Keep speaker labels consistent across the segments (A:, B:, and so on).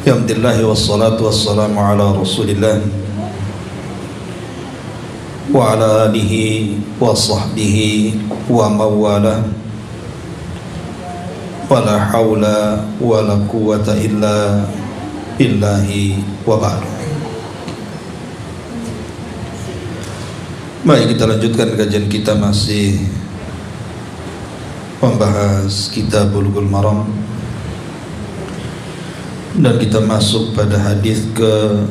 A: Alhamdulillah wassalatu wassalamu ala Rasulillah wa ala alihi wa sahbihi wa mawala wa la hawla wa la quwwata illa billahi wa ba'du. Baik, kita lanjutkan kajian kita, masih membahas kitab Bulughul Maram, dan kita masuk pada hadis ke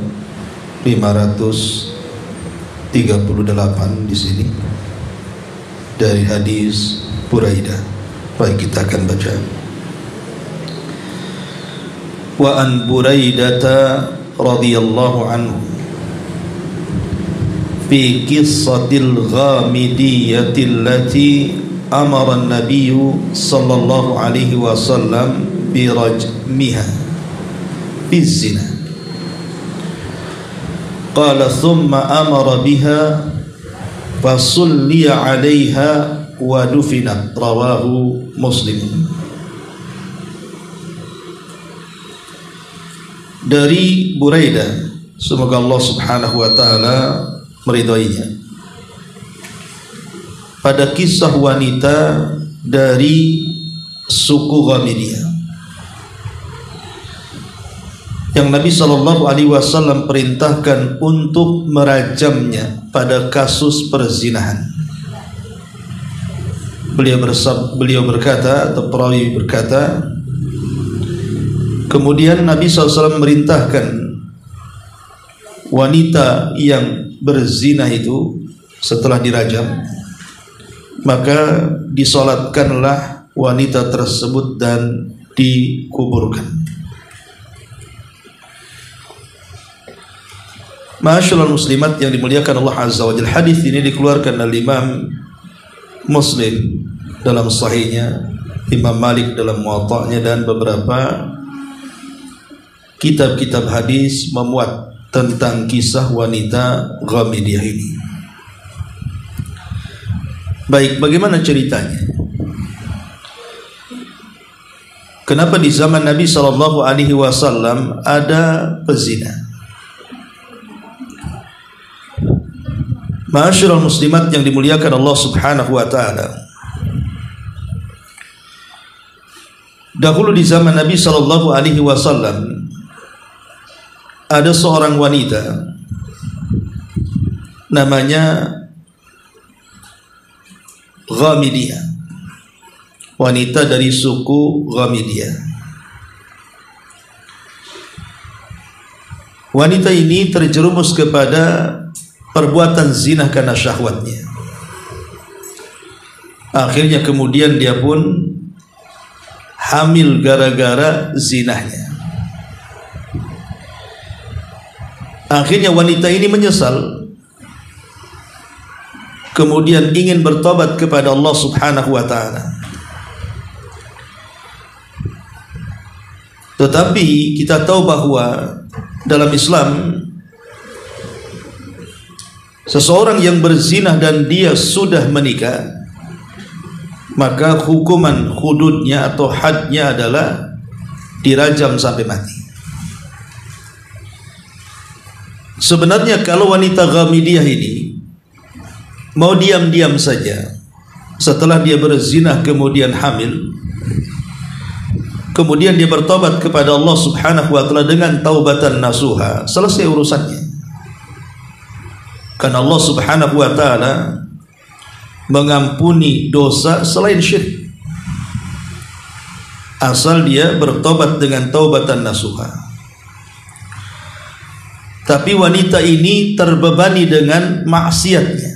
A: 538 di sini dari hadis Buraidah. Baik, kita akan baca. Wa an Buraidata radhiyallahu anhu fi qissatil ghamidiyati allati amara an-nabiy sallallahu alaihi wasallam bi rajmiha bizina. Qala thumma amara biha fasulliya 'alaiha wa dufinat. Rawahu Muslim. Dari Buraidah, semoga Allah subhanahu wa ta'ala meridhoinya, pada kisah wanita dari suku Ghamidiyah yang Nabi SAW perintahkan untuk merajamnya pada kasus perzinahan. Beliau berkata, atau perawi berkata, kemudian Nabi SAW merintahkan wanita yang berzina itu setelah dirajam, maka disolatkanlah wanita tersebut dan dikuburkan. Ma'asyiral muslimat yang dimuliakan Allah Azza wa Jalla, hadis ini dikeluarkan oleh Imam Muslim dalam sahihnya, Imam Malik dalam Muwatta'nya, dan beberapa kitab-kitab hadis memuat tentang kisah wanita Ghamidiyah ini. Baik, bagaimana ceritanya? Kenapa di zaman Nabi SAW ada pezina? Ma'asyiral muslimat yang dimuliakan Allah subhanahu wa ta'ala, dahulu di zaman Nabi SAW ada seorang wanita namanya Ghamidiyah, wanita dari suku Ghamidiyah. Wanita ini terjerumus kepada perbuatan zina karena syahwatnya. Akhirnya kemudian dia pun hamil gara-gara zinahnya. Akhirnya wanita ini menyesal, kemudian ingin bertobat kepada Allah subhanahu wa ta'ala. Tetapi kita tahu bahwa dalam Islam, seseorang yang berzina dan dia sudah menikah, maka hukuman hududnya atau hadnya adalah dirajam sampai mati. Sebenarnya kalau wanita Ghamidiyah ini mau diam-diam saja setelah dia berzina kemudian hamil, kemudian dia bertobat kepada Allah subhanahu wa ta'ala dengan taubatan nasuha, selesai urusannya. Karena Allah subhanahu wa ta'ala mengampuni dosa selain syirik, asal dia bertobat dengan taubatan nasuha. Tapi wanita ini terbebani dengan maksiatnya,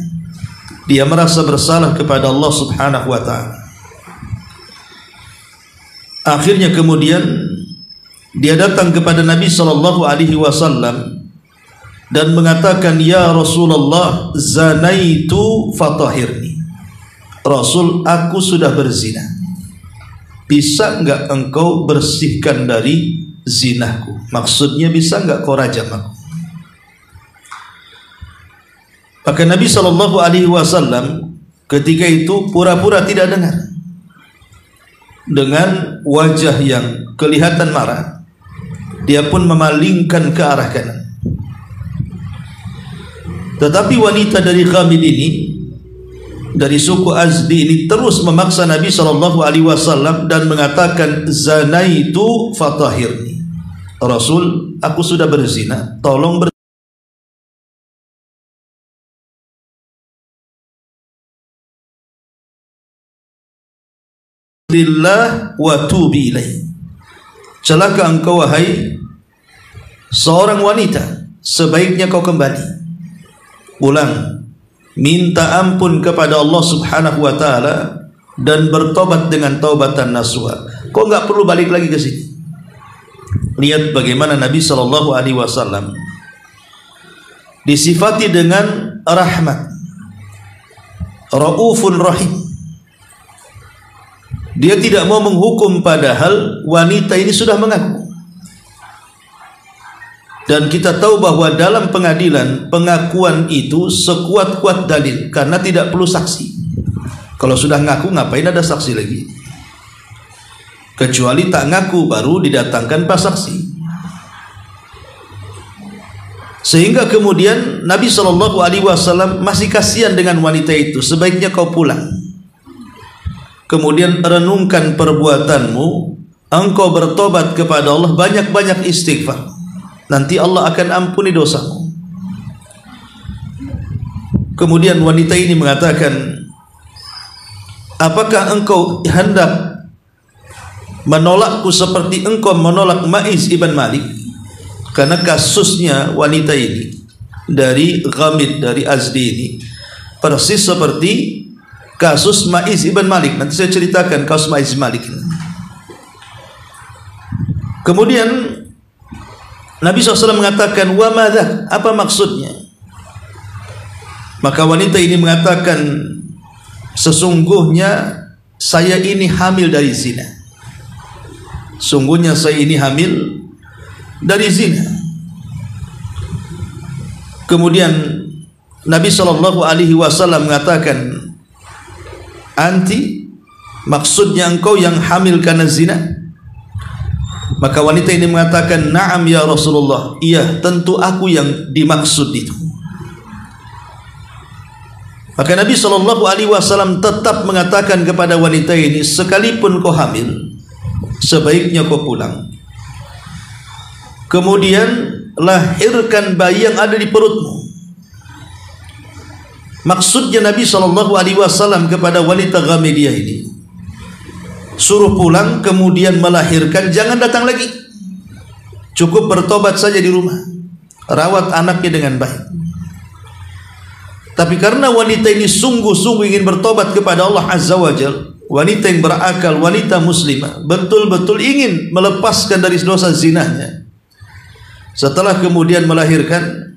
A: dia merasa bersalah kepada Allah subhanahu wa ta'ala. Akhirnya kemudian dia datang kepada Nabi SAW dan mengatakan, ya Rasulullah, zanaitu fatahirni. Rasul, aku sudah berzina, bisa enggak engkau bersihkan dari zinahku? Maksudnya, bisa enggak kau rajam aku? Maka Nabi SAW ketika itu pura-pura tidak dengar, dengan wajah yang kelihatan marah. Dia pun memalingkan ke arah kanan. Tetapi wanita dari Ghamid ini, dari suku Azdi ini, terus memaksa Nabi SAW dan mengatakan, zanaitu fatahirni. Rasul, aku sudah berzina, tolong Billah wa tubi ilaih. Celaka engkau wahai seorang wanita, sebaiknya kau kembali pulang, minta ampun kepada Allah Subhanahu wa taala dan bertobat dengan taubatan nasuha. Kau enggak perlu balik lagi ke sini. Lihat bagaimana Nabi sallallahu alaihi wasallam disifati dengan rahmat, raufun rahim. Dia tidak mau menghukum padahal wanita ini sudah mengaku. Dan kita tahu bahwa dalam pengadilan pengakuan itu sekuat-kuat dalil, karena tidak perlu saksi. Kalau sudah ngaku ngapain ada saksi lagi? Kecuali tak ngaku baru didatangkan pas saksi. Sehingga kemudian Nabi SAW masih kasihan dengan wanita itu. Sebaiknya kau pulang. Kemudian renungkan perbuatanmu, engkau bertobat kepada Allah, banyak-banyak istighfar, nanti Allah akan ampuni dosamu. Kemudian wanita ini mengatakan, apakah engkau hendak menolakku seperti engkau menolak Ma'iz ibn Malik? Karena kasusnya wanita ini dari Ghamid, dari Azdi ini persis seperti kasus Ma'iz ibn Malik. Nanti saya ceritakan kasus Ma'iz ibn Malik. Kemudian Nabi SAW mengatakan, wa madza, apa maksudnya? Maka wanita ini mengatakan, sesungguhnya saya ini hamil dari zina. Sungguhnya saya ini hamil dari zina. Kemudian Nabi SAW mengatakan, anti, maksudnya engkau yang hamil karena zina? Maka wanita ini mengatakan, na'am ya Rasulullah, iya, tentu aku yang dimaksud itu. Maka Nabi SAW tetap mengatakan kepada wanita ini, sekalipun kau hamil, sebaiknya kau pulang. Kemudian lahirkan bayi yang ada di perutmu. Maksudnya Nabi SAW kepada wanita Ghamidiyah ini, suruh pulang kemudian melahirkan, jangan datang lagi, cukup bertobat saja di rumah, rawat anaknya dengan baik. Tapi karena wanita ini sungguh-sungguh ingin bertobat kepada Allah Azza wa Jalla, wanita yang berakal, wanita muslimah, betul-betul ingin melepaskan dari dosa zinahnya. Setelah kemudian melahirkan,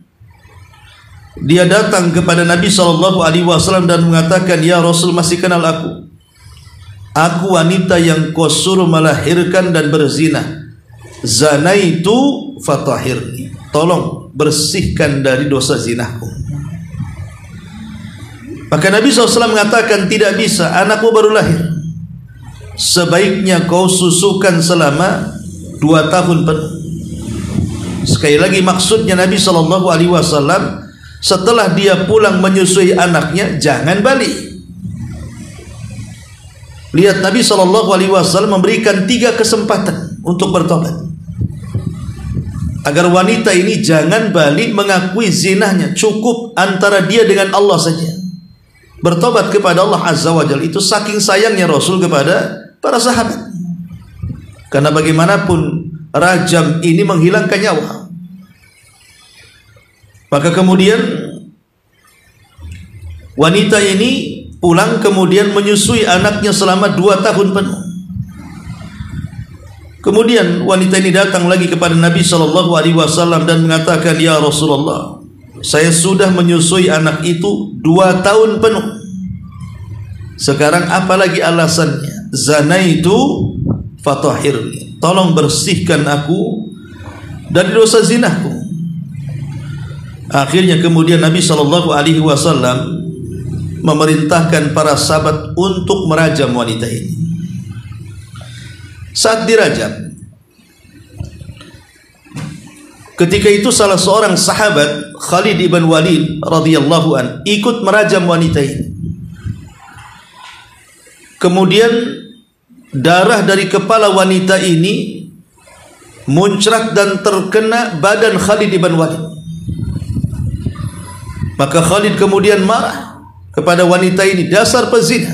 A: dia datang kepada Nabi SAW dan mengatakan, ya Rasul, masih kenal aku? Aku wanita yang kau suruh melahirkan dan berzina. Zanaitu fatahirni. Tolong bersihkan dari dosa zinaku. Maka Nabi SAW mengatakan, tidak bisa, anakmu baru lahir. Sebaiknya kau susukan selama 2 tahun penuh. Sekali lagi, maksudnya Nabi SAW, setelah dia pulang menyusui anaknya, jangan balik. Lihat, Nabi SAW memberikan 3 kesempatan untuk bertobat, agar wanita ini jangan balik mengakui zinahnya. Cukup antara dia dengan Allah saja, bertobat kepada Allah Azza wa Jalla. Itu saking sayangnya Rasul kepada para sahabat. Karena bagaimanapun rajam ini menghilangkan nyawa. Maka kemudian wanita ini pulang kemudian menyusui anaknya selama 2 tahun penuh. Kemudian wanita ini datang lagi kepada Nabi SAW dan mengatakan, ya Rasulullah, saya sudah menyusui anak itu 2 tahun penuh. Sekarang apalagi alasannya? Zanaitu fatahirni. Tolong bersihkan aku dari dosa zinaku. Akhirnya kemudian Nabi SAW memerintahkan para sahabat untuk merajam wanita ini. Saat dirajam, Ketika itu salah seorang sahabat, Khalid ibn Walid radhiyallahu an, ikut merajam wanita ini. Kemudian darah dari kepala wanita ini muncrat dan terkena badan Khalid ibn Walid. Maka Khalid kemudian marah kepada wanita ini, dasar pezina,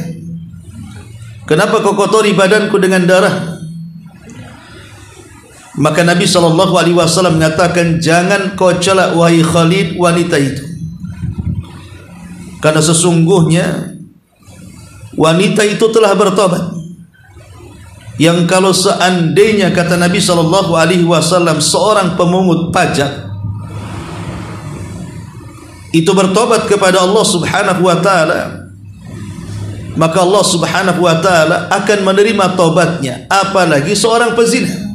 A: kenapa kau kotori badanku dengan darah? Maka Nabi SAW mengatakan, jangan kau celak wahai Khalid wanita itu, karena sesungguhnya wanita itu telah bertobat. Yang kalau seandainya, kata Nabi SAW, seorang pemungut pajak itu bertobat kepada Allah Subhanahu wa taala, maka Allah Subhanahu wa taala akan menerima tobatnya, apalagi seorang pezina.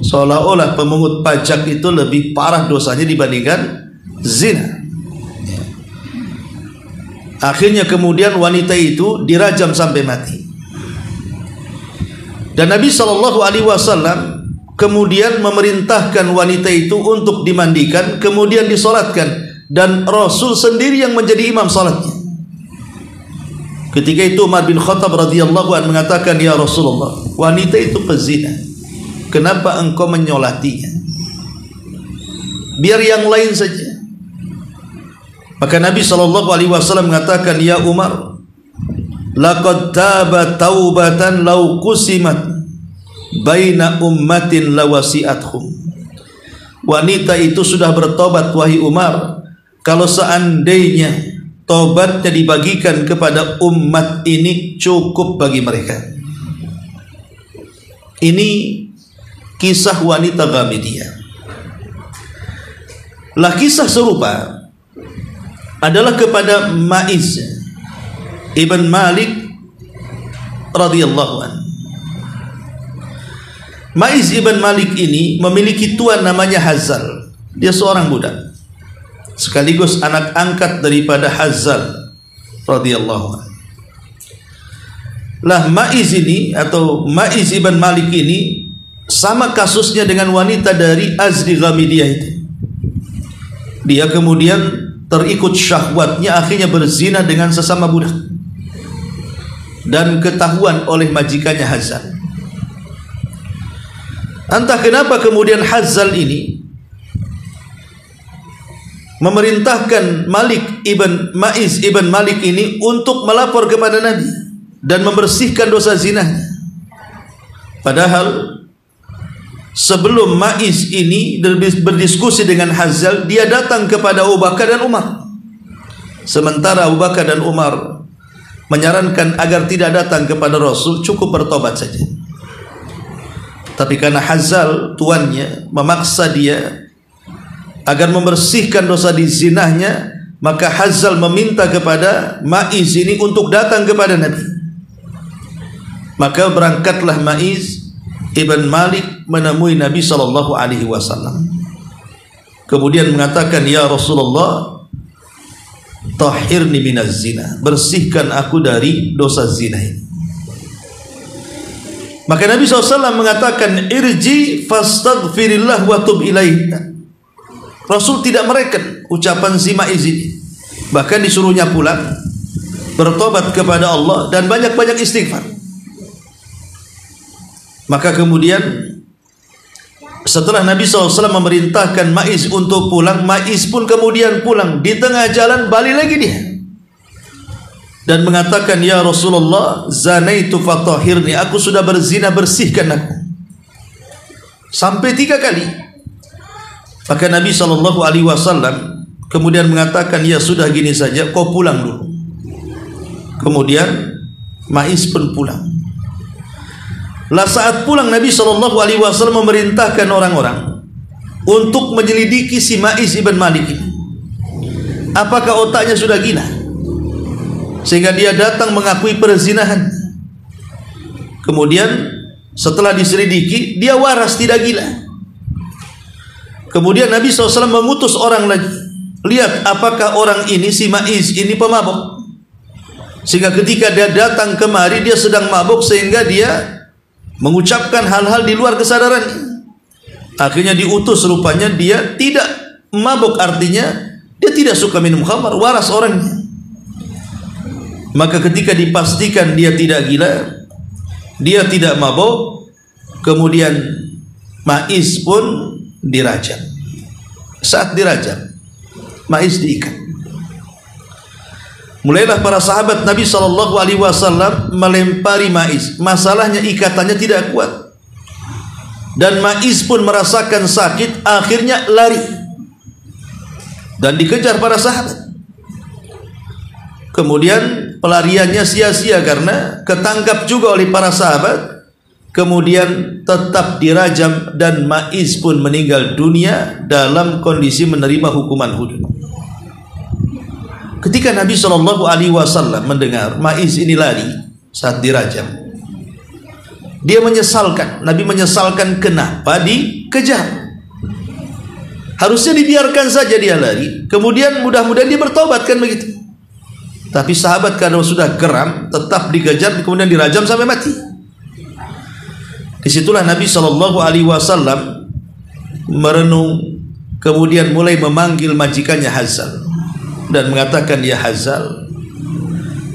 A: Seolah-olah pemungut pajak itu lebih parah dosanya dibandingkan zina. Akhirnya kemudian wanita itu dirajam sampai mati. Dan Nabi SAW kemudian memerintahkan wanita itu untuk dimandikan, kemudian disolatkan, dan Rasul sendiri yang menjadi imam salatnya. Ketika itu Umar bin Khattab radhiyallahu anhu mengatakan, ya Rasulullah, wanita itu pezina, kenapa engkau menyolatinya? Biar yang lain saja. Maka Nabi SAW mengatakan, ya Umar, laqad taba taubatan law qusimat baina ummatin lawasi'athum. Wanita itu sudah bertobat wahai Umar, kalau seandainya tobatnya dibagikan kepada umat ini cukup bagi mereka. Ini kisah wanita Ghamidiyah. Lah kisah serupa adalah kepada Ma'iz ibn Malik radhiyallahu anhu. Ma'iz ibn Malik ini memiliki tuan namanya Hazal. Dia seorang budak, sekaligus anak angkat daripada Hazal radhiyallahu anhu. Lah Ma'iz ini atau Ma'iz ibn Malik ini sama kasusnya dengan wanita dari Azdi Ghamidiyah itu. Dia kemudian terikut syahwatnya, akhirnya berzina dengan sesama budak dan ketahuan oleh majikannya Hazal. Entah kenapa kemudian Hazal ini memerintahkan Ma'iz ibn Malik ini untuk melapor kepada Nabi dan membersihkan dosa zinanya. Padahal sebelum Ma'iz ini berdiskusi dengan Hazal, dia datang kepada Abu Bakar dan Umar. Sementara Abu Bakar dan Umar menyarankan agar tidak datang kepada Rasul, cukup bertobat saja. Tapi karena Hazal tuannya memaksa dia agar membersihkan dosa di zinahnya, maka Hazal meminta kepada Ma'iz ini untuk datang kepada Nabi. Maka berangkatlah Ma'iz ibn Malik menemui Nabi SAW. Kemudian mengatakan, ya Rasulullah, tahhirni minaz zina, bersihkan aku dari dosa zina ini. Maka Nabi SAW mengatakan, irji fastaghfirillah wa tub ilaih. Rasul tidak mereken ucapan si Ma'iz ini, bahkan disuruhnya pulang, bertobat kepada Allah dan banyak-banyak istighfar. Maka kemudian setelah Nabi SAW memerintahkan Ma'iz untuk pulang, Ma'iz pun kemudian pulang. Di tengah jalan balik lagi dia dan mengatakan, ya Rasulullah, zanaitu fatahhirni, aku sudah berzina, bersihkan aku. Sampai 3 kali. Maka Nabi SAW kemudian mengatakan, ya sudah, gini saja, kau pulang dulu. Kemudian Ma'iz pun pulang. Lah saat pulang, Nabi SAW memerintahkan orang-orang untuk menyelidiki si Ma'iz ibn Malik ini. Apakah otaknya sudah gila sehingga dia datang mengakui perzinahan? Kemudian setelah diselidiki, dia waras, tidak gila. Kemudian Nabi SAW mengutus orang lagi, lihat apakah orang ini, si Ma'iz ini, pemabuk, sehingga ketika dia datang kemari dia sedang mabuk, sehingga dia mengucapkan hal-hal di luar kesadaran. Akhirnya diutus, rupanya dia tidak mabuk, artinya dia tidak suka minum khamar, waras orangnya. Maka ketika dipastikan dia tidak gila, dia tidak mabuk, kemudian Maiz pun dirajam. Saat dirajam, Maiz diikat. Mulailah para sahabat Nabi SAW melempari Maiz. Masalahnya ikatannya tidak kuat, dan Maiz pun merasakan sakit, akhirnya lari dan dikejar para sahabat. Kemudian pelariannya sia-sia karena ketangkap juga oleh para sahabat. Kemudian tetap dirajam dan Maiz pun meninggal dunia dalam kondisi menerima hukuman hudud. Ketika Nabi SAW mendengar Maiz ini lari saat dirajam, dia menyesalkan. Nabi menyesalkan kenapa dikejar. Harusnya dibiarkan saja dia lari, kemudian mudah-mudahan dia bertobat, kan begitu. Tapi sahabat kalau sudah geram tetap dikejar, kemudian dirajam sampai mati. Disitulah Nabi SAW merenung, kemudian mulai memanggil majikannya Hazal dan mengatakan, ya Hazal,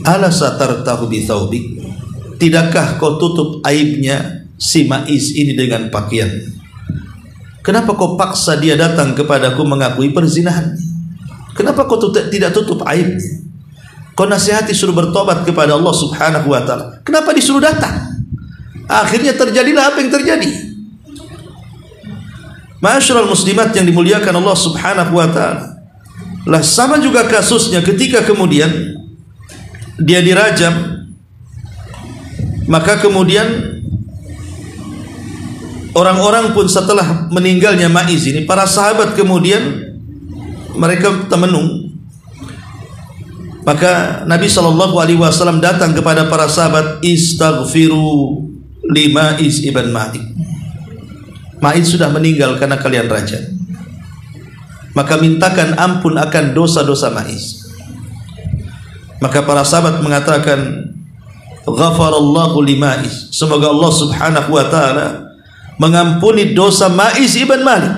A: ala satartahu bi thawbik, tidakkah kau tutup aibnya si Maiz ini dengan pakaian? Kenapa kau paksa dia datang kepadaku mengakui perzinahan? Kenapa kau tidak tutup aibnya? Kau nasihati suruh bertobat kepada Allah Subhanahu wa ta'ala, kenapa disuruh datang? Akhirnya terjadilah apa yang terjadi. Ma'asyiral muslimat yang dimuliakan Allah Subhanahu wa ta'ala, lah sama juga kasusnya ketika kemudian dia dirajam, maka kemudian orang-orang pun setelah meninggalnya Maiz ini, para sahabat kemudian mereka temenung. Maka Nabi SAW datang kepada para sahabat, istaghfiru li Maiz ibn Malik, Maiz sudah meninggal karena kalian rajam, maka mintakan ampun akan dosa-dosa Maiz. Maka para sahabat mengatakan, ghafarallahu li Maiz, semoga Allah Subhanahu wa ta'ala mengampuni dosa Maiz ibn Malik.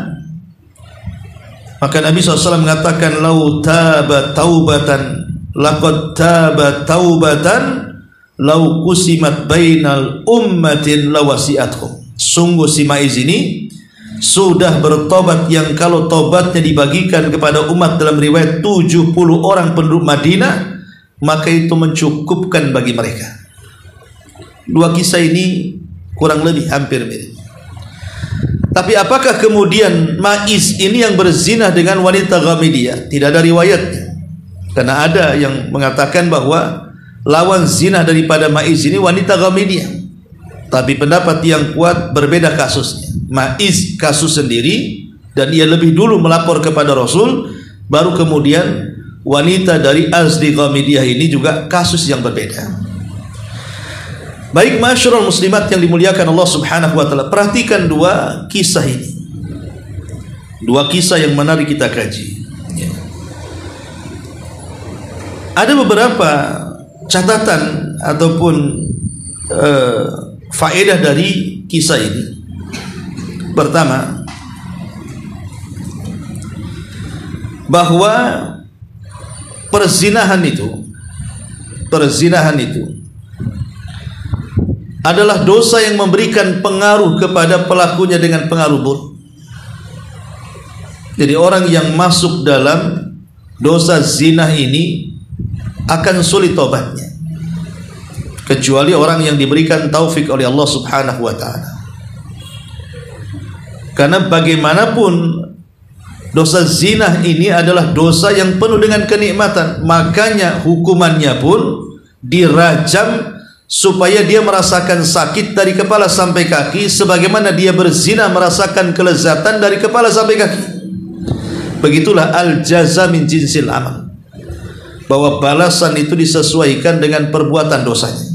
A: Maka Nabi SAW mengatakan, lau taba taubatan laqad taba taubatan lau kusimat bainal ummatin lawasi'athum. Sungguh si Maiz ini sudah bertobat yang kalau tobatnya dibagikan kepada umat, dalam riwayat 70 orang penduduk Madinah, maka itu mencukupkan bagi mereka. Dua kisah ini kurang lebih hampir mirip. Tapi apakah kemudian Maiz ini yang berzina dengan wanita Ghamidiyah? Tidak ada riwayatnya. Karena ada yang mengatakan bahwa lawan zina daripada Maiz ini wanita Ghamidiyah. Tapi pendapat yang kuat berbeda kasusnya. Maiz kasus sendiri, dan ia lebih dulu melapor kepada Rasul, baru kemudian wanita dari Azdi Ghamidiyah ini juga kasus yang berbeda. Baik ma'asyiral muslimat yang dimuliakan Allah Subhanahu wa ta'ala, perhatikan dua kisah ini. Dua kisah yang menarik kita kaji. Ada beberapa catatan ataupun faedah dari kisah ini. Pertama, bahwa perzinahan itu adalah dosa yang memberikan pengaruh kepada pelakunya dengan pengaruh buruk. Jadi orang yang masuk dalam dosa zina ini akan sulit tobatnya, kecuali orang yang diberikan taufik oleh Allah Subhanahu wa ta'ala. Karena bagaimanapun dosa zina ini adalah dosa yang penuh dengan kenikmatan, makanya hukumannya pun dirajam supaya dia merasakan sakit dari kepala sampai kaki, sebagaimana dia berzina merasakan kelezatan dari kepala sampai kaki. Begitulah al-jaza min jinsil amal, bahwa balasan itu disesuaikan dengan perbuatan dosanya.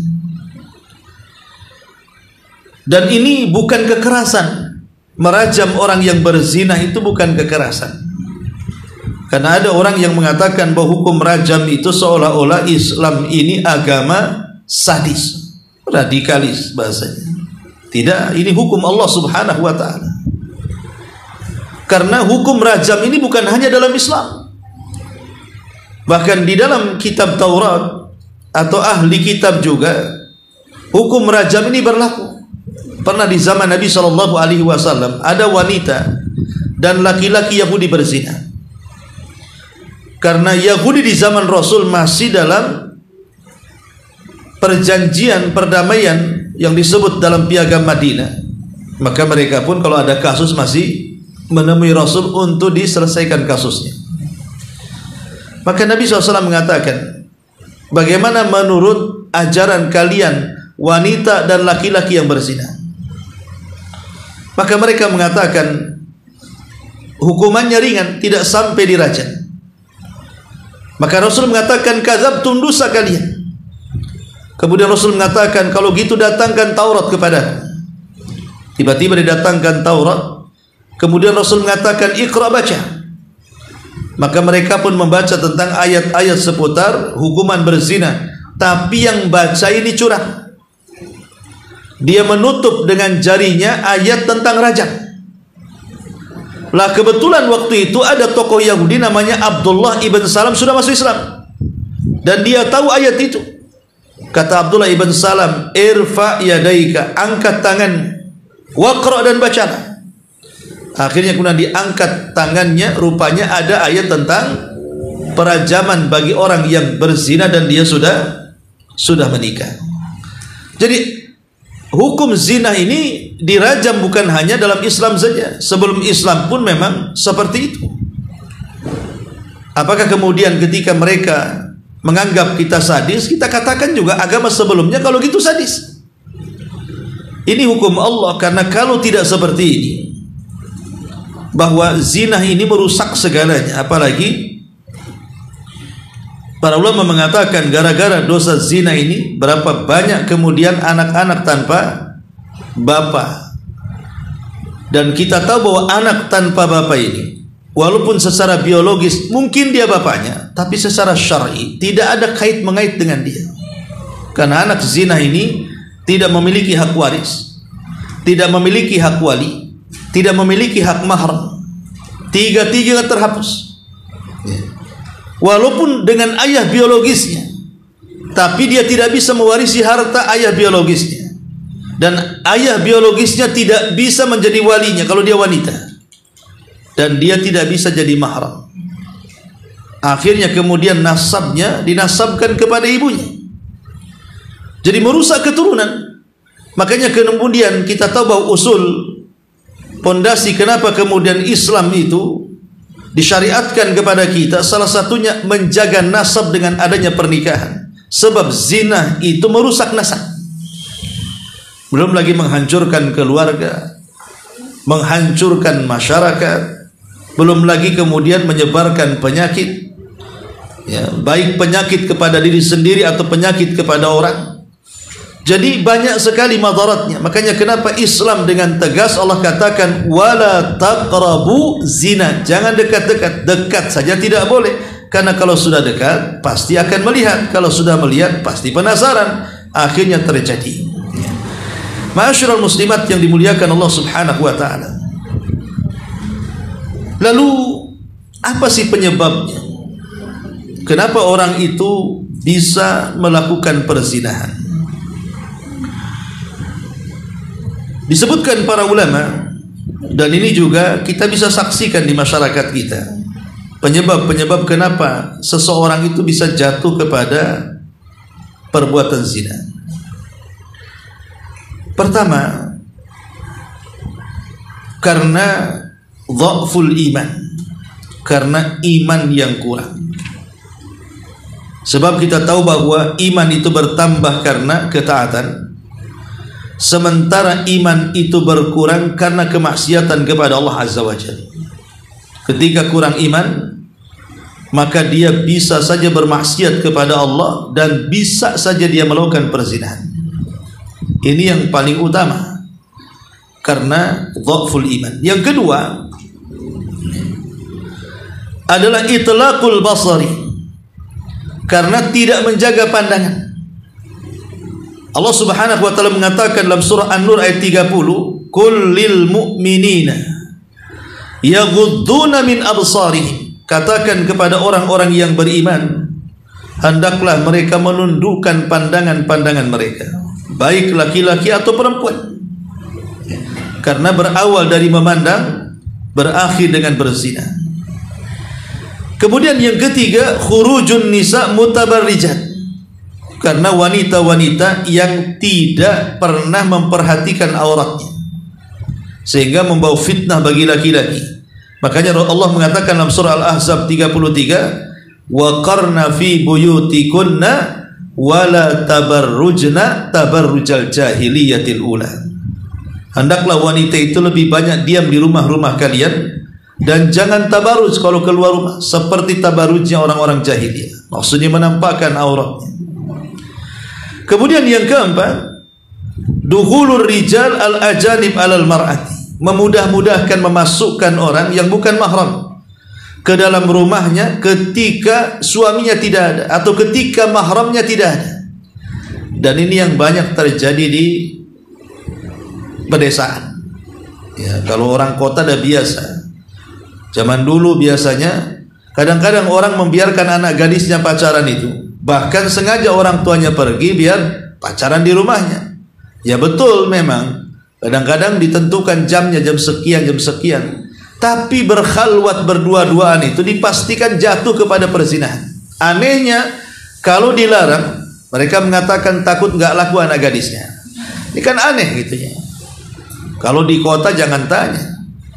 A: Dan ini bukan kekerasan. Merajam orang yang berzina itu bukan kekerasan. Karena ada orang yang mengatakan bahwa hukum rajam itu seolah-olah Islam ini agama sadis, radikalis bahasanya. Tidak, ini hukum Allah Subhanahu wa ta'ala. Karena hukum rajam ini bukan hanya dalam Islam, bahkan di dalam kitab Taurat atau ahli kitab juga hukum rajam ini berlaku. Pernah di zaman Nabi SAW ada wanita dan laki-laki Yahudi berzina. Karena Yahudi di zaman Rasul masih dalam perjanjian perdamaian yang disebut dalam Piagam Madinah, maka mereka pun kalau ada kasus masih menemui Rasul untuk diselesaikan kasusnya. Maka Nabi SAW mengatakan, bagaimana menurut ajaran kalian wanita dan laki-laki yang berzina? Maka mereka mengatakan hukumannya ringan, tidak sampai dirajam. Maka Rasul mengatakan, kadzabtum, dosa kalian. Kemudian Rasul mengatakan, kalau gitu datangkan Taurat kepada. Tiba-tiba didatangkan Taurat. Kemudian Rasul mengatakan, Iqra, baca. Maka mereka pun membaca tentang ayat-ayat seputar hukuman berzina. Tapi yang baca ini curang. Dia menutup dengan jarinya ayat tentang rajam. Lah kebetulan waktu itu ada tokoh Yahudi namanya Abdullah ibn Salam sudah masuk Islam. Dan dia tahu ayat itu. Kata Abdullah ibn Salam, irfa yadaika, angkat tangan, waqra, dan bacalah. Akhirnya kemudian diangkat tangannya, rupanya ada ayat tentang perajaman bagi orang yang berzina dan dia sudah menikah. Jadi hukum zina ini dirajam bukan hanya dalam Islam saja. Sebelum Islam pun memang seperti itu. Apakah kemudian ketika mereka menganggap kita sadis, kita katakan juga agama sebelumnya kalau gitu sadis? Ini hukum Allah, karena kalau tidak seperti ini, bahwa zina ini merusak segalanya. Apalagi para ulama mengatakan gara-gara dosa zina ini berapa banyak kemudian anak-anak tanpa bapak. Dan kita tahu bahwa anak tanpa bapak ini, walaupun secara biologis mungkin dia bapaknya, tapi secara syar'i tidak ada kait-mengait dengan dia. Karena anak zina ini tidak memiliki hak waris, tidak memiliki hak wali, tidak memiliki hak mahram. Tiga-tiga terhapus. Walaupun dengan ayah biologisnya, tapi dia tidak bisa mewarisi harta ayah biologisnya. Dan ayah biologisnya tidak bisa menjadi walinya kalau dia wanita. Dan dia tidak bisa jadi mahram. Akhirnya kemudian nasabnya dinasabkan kepada ibunya. Jadi merusak keturunan. Makanya kemudian kita tahu bahwa usul pondasi kenapa kemudian Islam itu disyariatkan kepada kita, salah satunya menjaga nasab dengan adanya pernikahan. Sebab zina itu merusak nasab. Belum lagi menghancurkan keluarga, menghancurkan masyarakat, belum lagi kemudian menyebarkan penyakit, ya, baik penyakit kepada diri sendiri atau penyakit kepada orang. Jadi banyak sekali madaratnya. Makanya kenapa Islam dengan tegas Allah katakan wala taqrabu zina, jangan dekat-dekat. Dekat saja tidak boleh, karena kalau sudah dekat pasti akan melihat, kalau sudah melihat pasti penasaran, akhirnya terjadi. Ma'asyiral muslimat yang dimuliakan Allah Subhanahu wa taala. Lalu apa sih penyebabnya? Kenapa orang itu bisa melakukan perzinahan? Disebutkan para ulama, dan ini juga kita bisa saksikan di masyarakat kita, penyebab-penyebab kenapa seseorang itu bisa jatuh kepada perbuatan zina. Pertama, karena dha'ful iman, karena iman yang kurang. Sebab kita tahu bahwa iman itu bertambah karena ketaatan, sementara iman itu berkurang karena kemaksiatan kepada Allah Azza wa Jalla. Ketika kurang iman, maka dia bisa saja bermaksiat kepada Allah dan bisa saja dia melakukan perzinahan. Ini yang paling utama, karena dha'ful iman. Yang kedua adalah itlaqul basari, karena tidak menjaga pandangan. Allah Subhanahu wa taala mengatakan dalam surah An-Nur ayat 30, "Qul lil mu'minina Yaghudduna min absarihim, katakan kepada orang-orang yang beriman, hendaklah mereka menundukkan pandangan-pandangan mereka, baik laki-laki atau perempuan, karena berawal dari memandang, berakhir dengan berzina. Kemudian yang ketiga, khurujun nisa mutabarrijat, karena wanita-wanita yang tidak pernah memperhatikan auratnya sehingga membawa fitnah bagi laki-laki. Makanya Allah mengatakan dalam surah Al-Ahzab 33, wa qarna fi buyutikunna wala tabarrujna tabarrujal jahiliyatil ula. Hendaklah wanita itu lebih banyak diam di rumah-rumah kalian dan jangan tabarruj kalau keluar rumah seperti tabarrujnya orang-orang jahiliyah, maksudnya menampakkan auratnya. Kemudian yang keempat, dukhulur rijal al-ajanib alal mar'ati, memudah-mudahkan memasukkan orang yang bukan mahram ke dalam rumahnya ketika suaminya tidak ada atau ketika mahramnya tidak ada. Dan ini yang banyak terjadi di pedesaan. Ya, kalau orang kota dah biasa. Zaman dulu biasanya kadang-kadang orang membiarkan anak gadisnya pacaran itu, bahkan sengaja orang tuanya pergi biar pacaran di rumahnya. Ya betul, memang kadang-kadang ditentukan jamnya, jam sekian, tapi berkhalwat berdua-duaan itu dipastikan jatuh kepada perzinahan. Anehnya kalau dilarang, mereka mengatakan takut nggak laku anak gadisnya. Ini kan aneh gitu ya. Kalau di kota jangan tanya,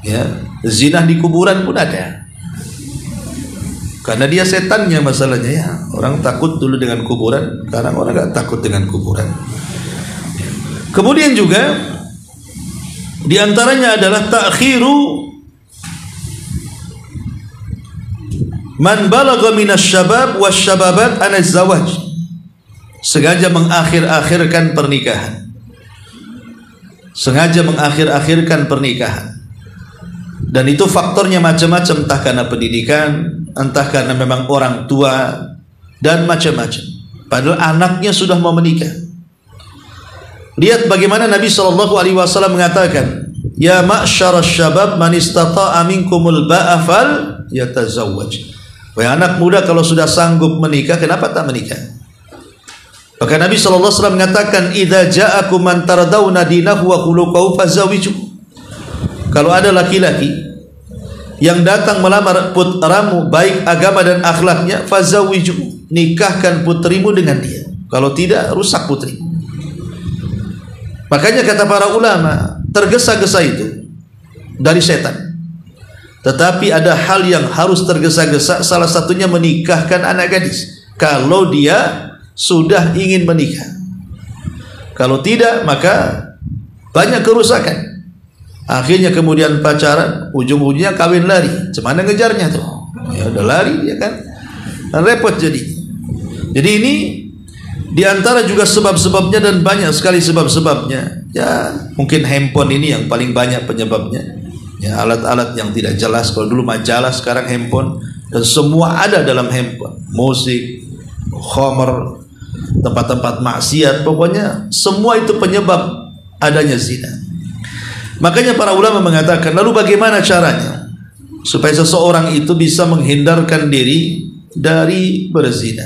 A: ya, zina di kuburan pun ada. Karena dia setannya masalahnya ya. Orang takut dulu dengan kuburan, sekarang orang nggak takut dengan kuburan. Kemudian juga di antaranya adalah ta'khiru man balagha minasyabab wasyababat an az-zawaj, sengaja mengakhir-akhirkan pernikahan. Sengaja mengakhir-akhirkan pernikahan. Dan itu faktornya macam-macam, entah karena pendidikan, entah karena memang orang tua, dan macam-macam. Padahal anaknya sudah mau menikah. Lihat bagaimana Nabi SAW mengatakan, ya ma'syarasy syabab man istata'a minkumul ba'a fal yatazawwaj. Wahai anak muda, kalau sudah sanggup menikah, kenapa tak menikah? Maka Nabi SAW mengatakan, idza ja'akum man tardawna dinahu wa khuluquhu fazawwiju. Kalau ada laki-laki yang datang melamar putramu baik agama dan akhlaknya, fazawwiju, nikahkan putrimu dengan dia. Kalau tidak, rusak putri. Makanya kata para ulama, tergesa-gesa itu dari setan. Tetapi ada hal yang harus tergesa-gesa, salah satunya menikahkan anak gadis kalau dia sudah ingin menikah. Kalau tidak, maka banyak kerusakan. Akhirnya kemudian pacaran, ujung-ujungnya kawin lari. Cemana ngejarnya tuh? Ya udah lari dia kan. Dan repot jadi. Jadi ini diantara juga sebab-sebabnya, dan banyak sekali sebab-sebabnya. Ya mungkin handphone ini yang paling banyak penyebabnya. Ya, alat-alat yang tidak jelas. Kalau dulu majalah, sekarang handphone, dan semua ada dalam handphone. Musik, khamr, tempat-tempat maksiat, pokoknya semua itu penyebab adanya zina. Makanya para ulama mengatakan, lalu bagaimana caranya supaya seseorang itu bisa menghindarkan diri dari berzina?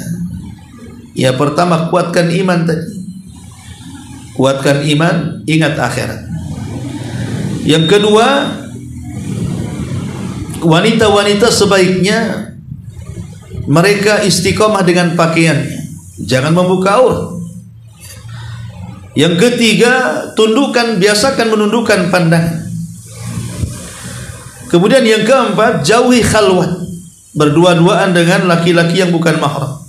A: Ya pertama, kuatkan iman tadi. Kuatkan iman, ingat akhirat. Yang kedua, wanita-wanita sebaiknya mereka istiqomah dengan pakaiannya, jangan membuka aurat. Yang ketiga, tundukkan, biasakan menundukkan pandangan. Kemudian yang keempat, jauhi khalwat, berdua-duaan dengan laki-laki yang bukan mahram.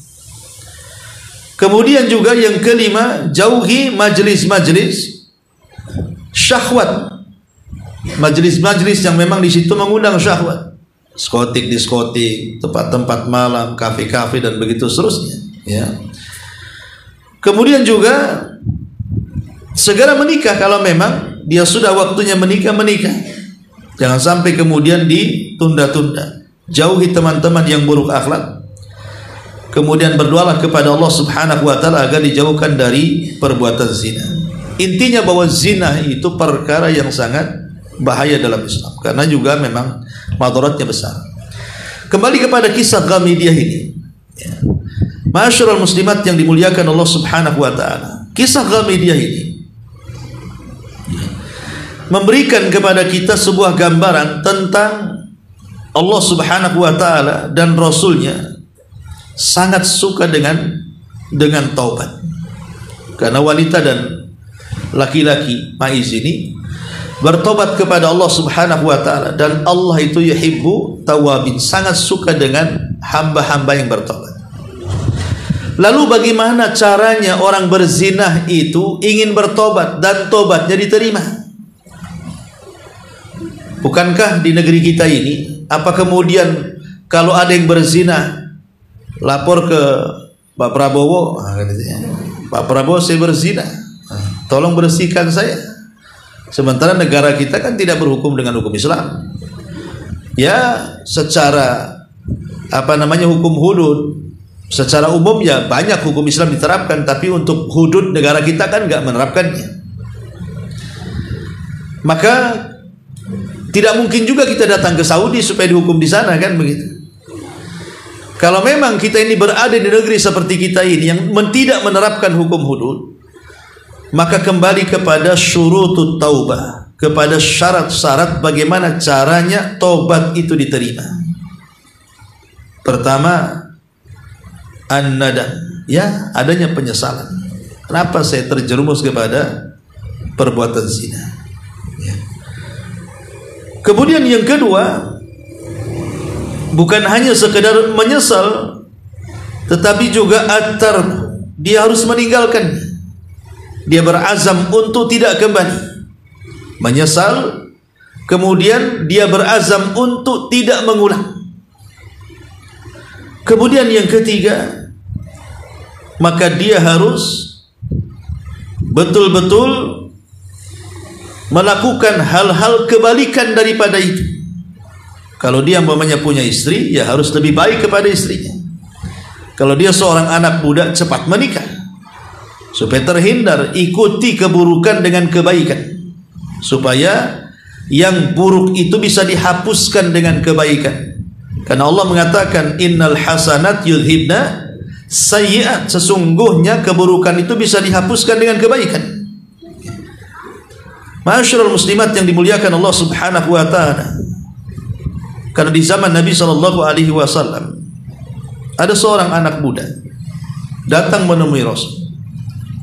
A: Kemudian juga yang kelima, jauhi majelis-majelis syahwat, majelis-majelis yang memang di situ mengundang syahwat, diskotik, tempat-tempat malam, kafe-kafe, dan begitu seterusnya. Ya. Kemudian juga segera menikah kalau memang dia sudah waktunya menikah. Jangan sampai kemudian ditunda-tunda. Jauhi teman-teman yang buruk akhlak. Kemudian berdoalah kepada Allah Subhanahu wa taala agar dijauhkan dari perbuatan zina. Intinya bahwa zina itu perkara yang sangat bahaya dalam Islam, karena juga memang madaratnya besar. Kembali kepada kisah Ghamidiyah ini, Ma'asyiral muslimat yang dimuliakan Allah Subhanahu wa taala. Kisah Ghamidiyah ini memberikan kepada kita sebuah gambaran tentang Allah Subhanahu wa taala dan Rasulnya sangat suka dengan taubat. Karena wanita dan laki-laki maiz ini bertobat kepada Allah Subhanahu wa taala, dan Allah itu yuhibbu tawabin, sangat suka dengan hamba-hamba yang bertobat. Lalu bagaimana caranya orang berzinah itu ingin bertobat dan tobatnya diterima? Bukankah di negeri kita ini, apa kemudian kalau ada yang berzina lapor ke Pak Prabowo, Pak Prabowo saya berzina, tolong bersihkan saya. Sementara negara kita kan tidak berhukum dengan hukum Islam. Ya, secara hukum hudud, secara umum ya banyak hukum Islam diterapkan, tapi untuk hudud negara kita kan nggak menerapkannya. Maka tidak mungkin juga kita datang ke Saudi supaya dihukum di sana, kan begitu. Kalau memang kita ini berada di negeri seperti kita ini yang tidak menerapkan hukum hudud, maka kembali kepada syurutut taubah, kepada syarat-syarat bagaimana caranya taubat itu diterima. Pertama, an-nadam, ya, adanya penyesalan. Kenapa saya terjerumus kepada perbuatan zina? Ya. Kemudian yang kedua, bukan hanya sekedar menyesal, tetapi juga at-tark, dia harus meninggalkan. Dia berazam untuk tidak kembali. Menyesal, kemudian dia berazam untuk tidak mengulang. Kemudian yang ketiga, maka dia harus betul-betul melakukan hal-hal kebalikan daripada itu. Kalau dia umpamanya punya istri, ya harus lebih baik kepada istrinya. Kalau dia seorang anak muda, cepat menikah supaya terhindar, ikuti keburukan dengan kebaikan, supaya yang buruk itu bisa dihapuskan dengan kebaikan. Karena Allah mengatakan innal hasanat yudhibna sayyi'at, sesungguhnya keburukan itu bisa dihapuskan dengan kebaikan. Ma'asyiral muslimat yang dimuliakan Allah Subhanahu wa taala. Karena di zaman Nabi sallallahu alaihi wasallam ada seorang anak muda datang menemui Rasul.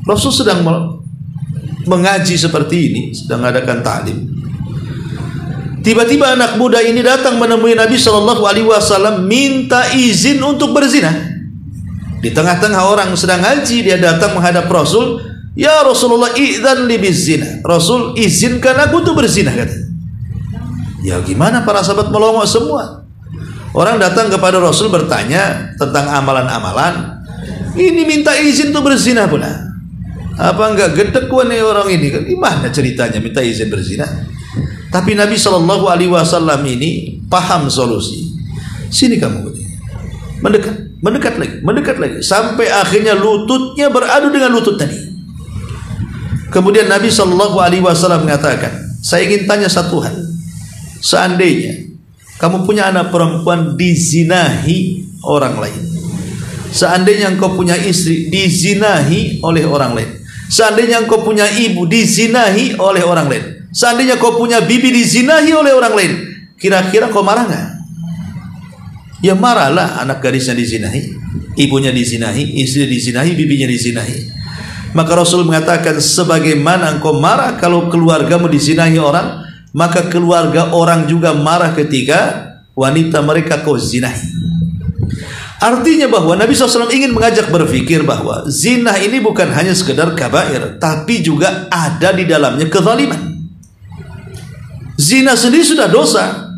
A: Rasul sedang mengaji seperti ini, sedang adakan ta'lim. Tiba-tiba anak muda ini datang menemui Nabi sallallahu alaihi wasallam minta izin untuk berzina. Di tengah-tengah orang sedang ngaji, dia datang menghadap Rasul. Ya Rasulullah, idzan li bizina. Rasul, izinkan aku untuk berzina, kata. Ya gimana, para sahabat melongok semua. Orang datang kepada Rasul bertanya tentang amalan-amalan. Ini minta izin untuk berzina pula. Apa enggak gedek nih orang ini? Gimana ceritanya minta izin berzina? Tapi Nabi Shallallahu Alaihi Wasallam ini paham solusi. Sini kamu, mendekat lagi, sampai akhirnya lututnya beradu dengan lutut tadi. Kemudian Nabi Shallallahu Alaihi Wasallam mengatakan, saya ingin tanya satu hal. Seandainya kamu punya anak perempuan dizinahi orang lain, seandainya engkau punya istri dizinahi oleh orang lain, seandainya engkau punya ibu dizinahi oleh orang lain, seandainya kau punya bibi dizinahi oleh orang lain, kira-kira kau marah nggak? Ya marahlah, anak gadisnya dizinahi, ibunya dizinahi, istri dizinahi, bibinya dizinahi. Maka Rasul mengatakan, sebagaimana engkau marah kalau keluargamu dizinahi orang, maka keluarga orang juga marah ketika wanita mereka kau zinahi. Artinya bahwa Nabi SAW ingin mengajak berpikir bahwa zina ini bukan hanya sekedar kabair, tapi juga ada di dalamnya kezaliman. Zina sendiri sudah dosa,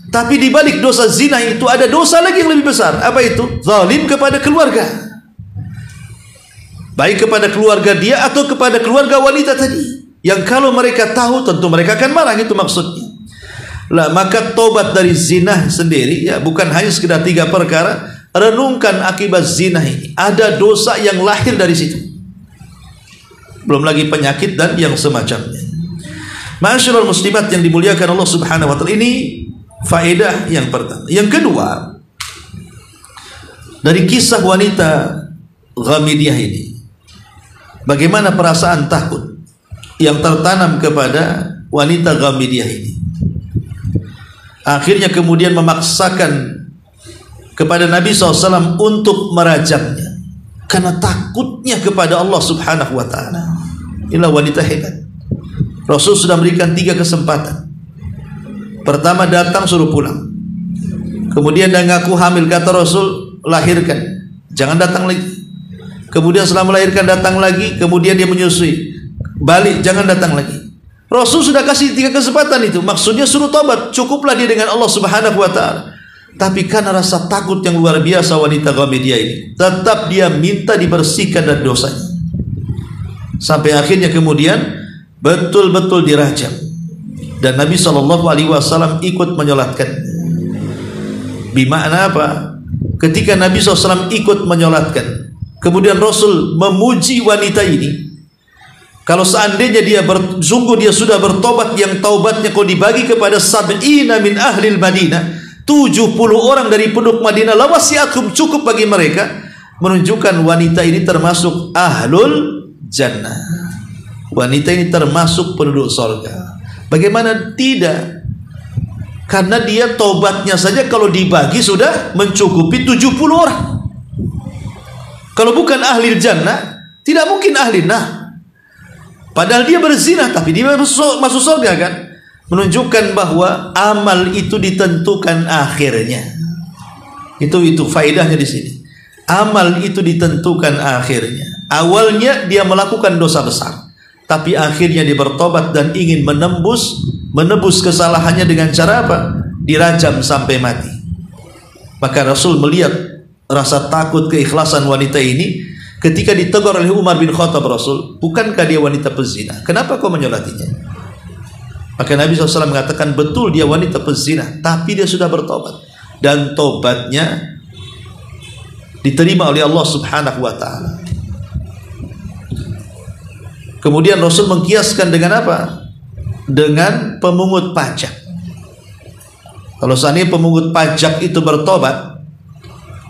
A: tapi di balik dosa zina itu ada dosa lagi yang lebih besar. Apa itu? Zalim kepada keluarga. Baik kepada keluarga dia atau kepada keluarga wanita tadi, yang kalau mereka tahu tentu mereka akan marah, itu maksudnya. Lah, maka tobat dari zina sendiri ya bukan hanya sekedar 3 perkara. Renungkan akibat zina ini, ada dosa yang lahir dari situ, belum lagi penyakit dan yang semacamnya. Ma'asyiral muslimat yang dimuliakan Allah Subhanahu wa taala, ini faedah yang pertama. Yang kedua, dari kisah wanita Ghamidiyah ini, bagaimana perasaan takut yang tertanam kepada wanita Ghamidiyah ini. Akhirnya kemudian memaksakan kepada Nabi SAW untuk merajamnya karena takutnya kepada Allah Subhanahu wa taala. Inilah wanita hebat. Rasul sudah memberikan 3 kesempatan. Pertama, datang suruh pulang. Kemudian dia ngaku hamil, kata Rasul, lahirkan, jangan datang lagi. Kemudian setelah melahirkan datang lagi, kemudian dia menyusui, balik, jangan datang lagi. Rasul sudah kasih 3 kesempatan itu, maksudnya suruh tobat, cukuplah dia dengan Allah Subhanahu wa taala. Tapi karena rasa takut yang luar biasa wanita Ghamidiyah ini, tetap dia minta dibersihkan dari dosanya. Sampai akhirnya kemudian betul-betul dirajam, dan Nabi SAW ikut menyolatkan. Bimakna apa? Ketika Nabi SAW ikut menyolatkan, kemudian Rasul memuji wanita ini. Kalau seandainya sungguh dia sudah bertobat, yang taubatnya kau dibagi kepada sab'ina min ahlil Madinah, 70 orang dari penduduk Madinah, lawasiakum, cukup bagi mereka, menunjukkan wanita ini termasuk ahlul jannah. Wanita ini termasuk penduduk surga. Bagaimana tidak? Karena dia tobatnya saja kalau dibagi sudah mencukupi 70 orang. Kalau bukan ahli jannah, tidak mungkin ahli nah. Padahal dia berzina, tapi dia masuk surga kan? Menunjukkan bahwa amal itu ditentukan akhirnya. Itu faedahnya di sini. Amal itu ditentukan akhirnya. Awalnya dia melakukan dosa besar, tapi akhirnya dia bertobat dan ingin menebus kesalahannya dengan cara apa? Dirajam sampai mati. Maka Rasul melihat rasa takut, keikhlasan wanita ini ketika ditegur oleh Umar bin Khattab. Rasul, bukankah dia wanita pezina? Kenapa kau menyolatinya? Maka Nabi SAW mengatakan, betul dia wanita pezina, tapi dia sudah bertobat, dan tobatnya diterima oleh Allah Subhanahu wa taala. Kemudian Rasul mengkiaskan dengan apa? Dengan pemungut pajak. Kalau seandainya pemungut pajak itu bertobat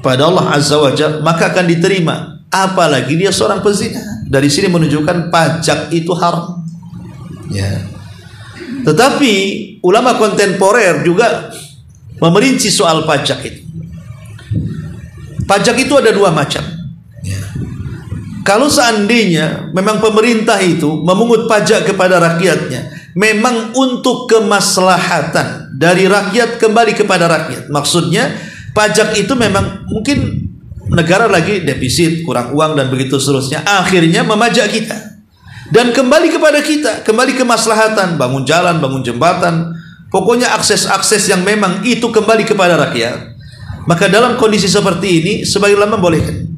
A: pada Allah Azza wa Jalla, maka akan diterima. Apalagi dia seorang pezina. Dari sini menunjukkan pajak itu haram. Ya. Tetapi ulama kontemporer juga memerinci soal pajak itu. Pajak itu ada 2 macam. Kalau seandainya memang pemerintah itu memungut pajak kepada rakyatnya, memang untuk kemaslahatan dari rakyat kembali kepada rakyat. Maksudnya pajak itu memang mungkin negara lagi defisit, kurang uang dan begitu seterusnya, akhirnya memajak kita dan kembali kepada kita, kembali kemaslahatan, bangun jalan, bangun jembatan, pokoknya akses-akses yang memang itu kembali kepada rakyat. Maka dalam kondisi seperti ini sebagian ulama membolehkan.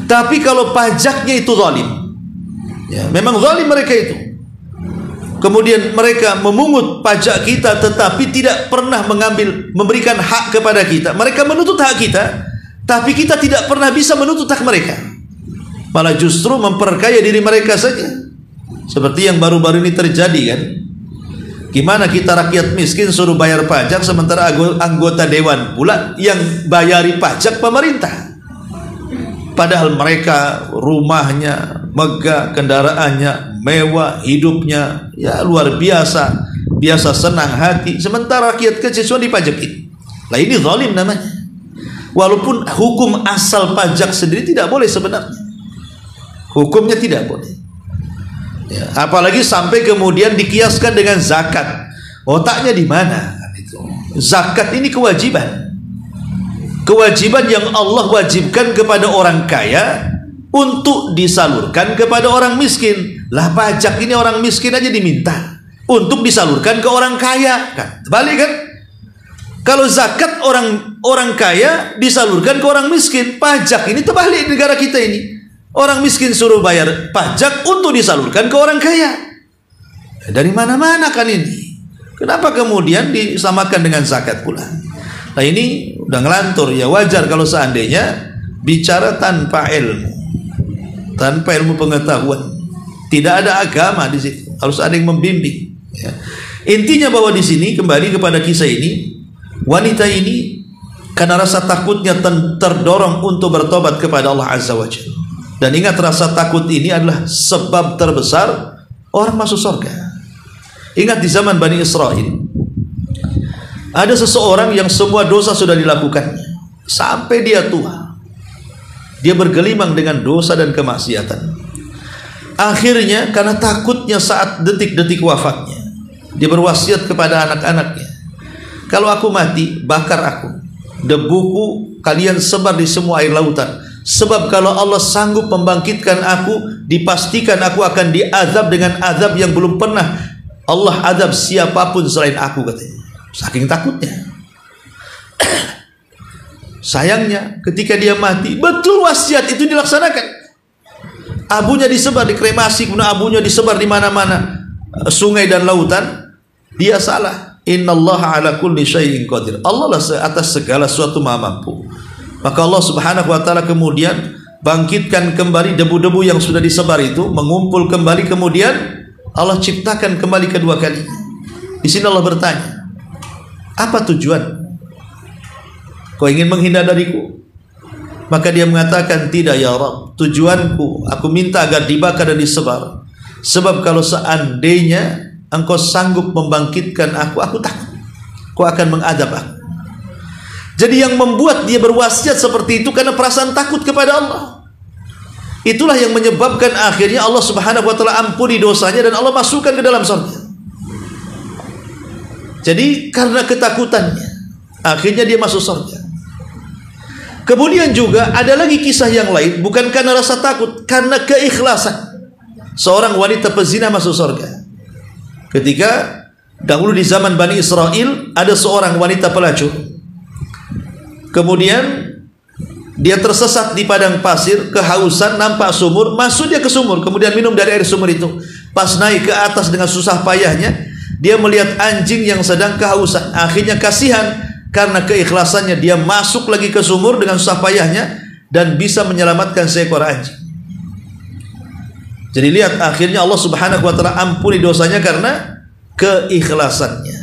A: Tapi kalau pajaknya itu zalim, ya, memang zalim mereka itu. Kemudian mereka memungut pajak kita tetapi tidak pernah memberikan hak kepada kita. Mereka menuntut hak kita, tapi kita tidak pernah bisa menuntut hak mereka. Malah justru memperkaya diri mereka saja. Seperti yang baru-baru ini terjadi kan. Gimana kita rakyat miskin suruh bayar pajak, sementara anggota dewan pula yang bayari pajak pemerintah. Padahal mereka rumahnya megah, kendaraannya mewah, hidupnya ya luar biasa, senang hati. Sementara rakyat kecil cuma dipajakin. Lah ini zalim namanya. Walaupun hukum asal pajak sendiri tidak boleh sebenarnya. Hukumnya tidak boleh. Ya, apalagi sampai kemudian dikiaskan dengan zakat. Otaknya di mana? Zakat ini kewajiban. Kewajiban yang Allah wajibkan kepada orang kaya untuk disalurkan kepada orang miskin. Lah pajak ini orang miskin aja diminta untuk disalurkan ke orang kaya, kan? Balik kan? Kalau zakat orang kaya disalurkan ke orang miskin, pajak ini terbalik negara kita ini. Orang miskin suruh bayar pajak untuk disalurkan ke orang kaya. Dari mana-mana kan ini? Kenapa kemudian disamakan dengan zakat pula? Nah ini udah ngelantur, ya wajar kalau seandainya bicara tanpa ilmu pengetahuan, tidak ada agama di situ, harus ada yang membimbing. Ya. Intinya bahwa di sini kembali kepada kisah ini, wanita ini karena rasa takutnya terdorong untuk bertobat kepada Allah Azza wa Jalla. Dan ingat, rasa takut ini adalah sebab terbesar orang masuk surga. Ingat di zaman Bani Israel, ada seseorang yang semua dosa sudah dilakukannya sampai dia tua. Dia bergelimang dengan dosa dan kemaksiatan. Akhirnya karena takutnya saat detik-detik wafatnya, dia berwasiat kepada anak-anaknya, kalau aku mati, bakar aku, debuku kalian sebar di semua air lautan. Sebab kalau Allah sanggup membangkitkan aku, dipastikan aku akan diazab dengan azab yang belum pernah Allah azab siapapun selain aku, katanya. Saking takutnya. Sayangnya ketika dia mati, betul wasiat itu dilaksanakan. Abunya disebar, dikremasi, kemudian abunya disebar di mana-mana, sungai dan lautan. Dia salah. Innallaha ala kulli syai'in qadir. Allah lah atas segala sesuatu maha mampu. Maka Allah Subhanahu wa taala kemudian bangkitkan kembali debu-debu yang sudah disebar itu, mengumpul kembali, kemudian Allah ciptakan kembali kedua kali. Di sini Allah bertanya, apa tujuan? Kau ingin menghindar dariku? Maka dia mengatakan, tidak ya Rabb, tujuanku, aku minta agar dibakar dan disebar. Sebab kalau seandainya engkau sanggup membangkitkan aku takut kau akan mengadab aku. Jadi yang membuat dia berwasiat seperti itu karena perasaan takut kepada Allah. Itulah yang menyebabkan akhirnya Allah Subhanahu wa taala ampuni dosanya dan Allah masukkan ke dalam surga. Jadi karena ketakutannya, akhirnya dia masuk surga. Kemudian juga ada lagi kisah yang lain, bukan karena rasa takut, karena keikhlasan. Seorang wanita pezina masuk surga. Ketika dahulu di zaman Bani Israel ada seorang wanita pelacur. Kemudian dia tersesat di padang pasir, kehausan, nampak sumur, masuk dia ke sumur, kemudian minum dari air sumur itu. Pas naik ke atas dengan susah payahnya, dia melihat anjing yang sedang kehausan. Akhirnya kasihan, karena keikhlasannya dia masuk lagi ke sumur dengan susah payahnya dan bisa menyelamatkan seekor anjing. Jadi lihat, akhirnya Allah Subhanahu wa taala ampuni dosanya karena keikhlasannya.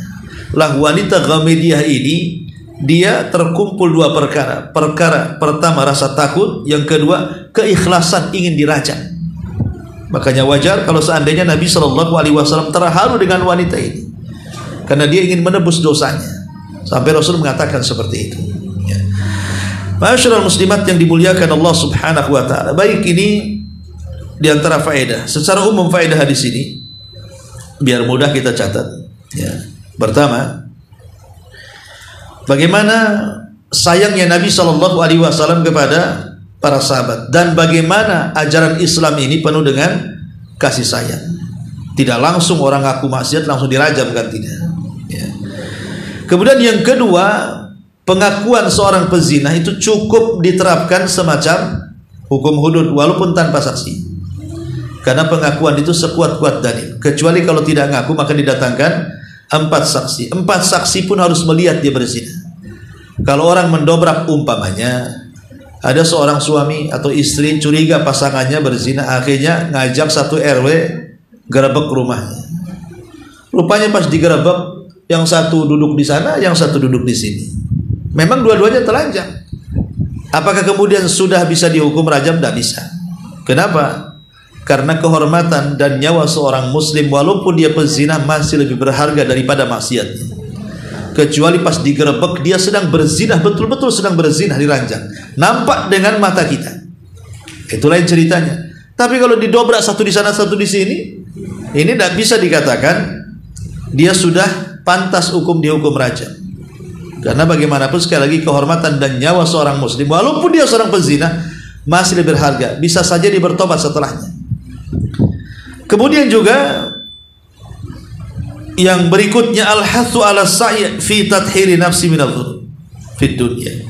A: Lah wanita Ghamidiyah ini, dia terkumpul dua perkara. Perkara pertama rasa takut, yang kedua keikhlasan ingin dirajam. Makanya wajar kalau seandainya Nabi SAW terharu dengan wanita ini, karena dia ingin menebus dosanya. Sampai Rasul mengatakan seperti itu. Ya. Ma'asyiral muslimat yang dimuliakan Allah Subhanahu wa taala. Baik, ini di antara faedah. Secara umum faedah hadis ini biar mudah kita catat. Ya. Pertama, bagaimana sayangnya Nabi SAW kepada para sahabat, dan bagaimana ajaran Islam ini penuh dengan kasih sayang. Tidak langsung orang ngaku maksiat langsung dirajam, kan, tidak. Ya. Kemudian yang kedua, pengakuan seorang pezina itu cukup diterapkan semacam hukum hudud walaupun tanpa saksi. Karena pengakuan itu sekuat-kuat dalil. Kecuali kalau tidak ngaku maka didatangkan 4 saksi. 4 saksi pun harus melihat dia berzina. Kalau orang mendobrak, umpamanya ada seorang suami atau istri curiga pasangannya berzina, akhirnya ngajak satu RW gerebek rumahnya. Rupanya pas digerebek, yang satu duduk di sana, yang satu duduk di sini. Memang dua-duanya telanjang. Apakah kemudian sudah bisa dihukum rajam? Tidak bisa. Kenapa? Karena kehormatan dan nyawa seorang muslim walaupun dia pezina masih lebih berharga daripada maksiatnya. Kecuali pas digerebek dia sedang berzina, betul-betul sedang berzina di ranjang, nampak dengan mata kita, itu lain ceritanya. Tapi kalau didobrak satu di sana satu di sini, ini tidak bisa dikatakan dia sudah pantas dihukum rajam. Karena bagaimanapun sekali lagi kehormatan dan nyawa seorang muslim walaupun dia seorang pezina masih lebih berharga, bisa saja dia bertobat setelahnya. Kemudian juga yang berikutnya, al-hathu ala sa'i fi tathhiri nafsi minal dhunub fid dunya.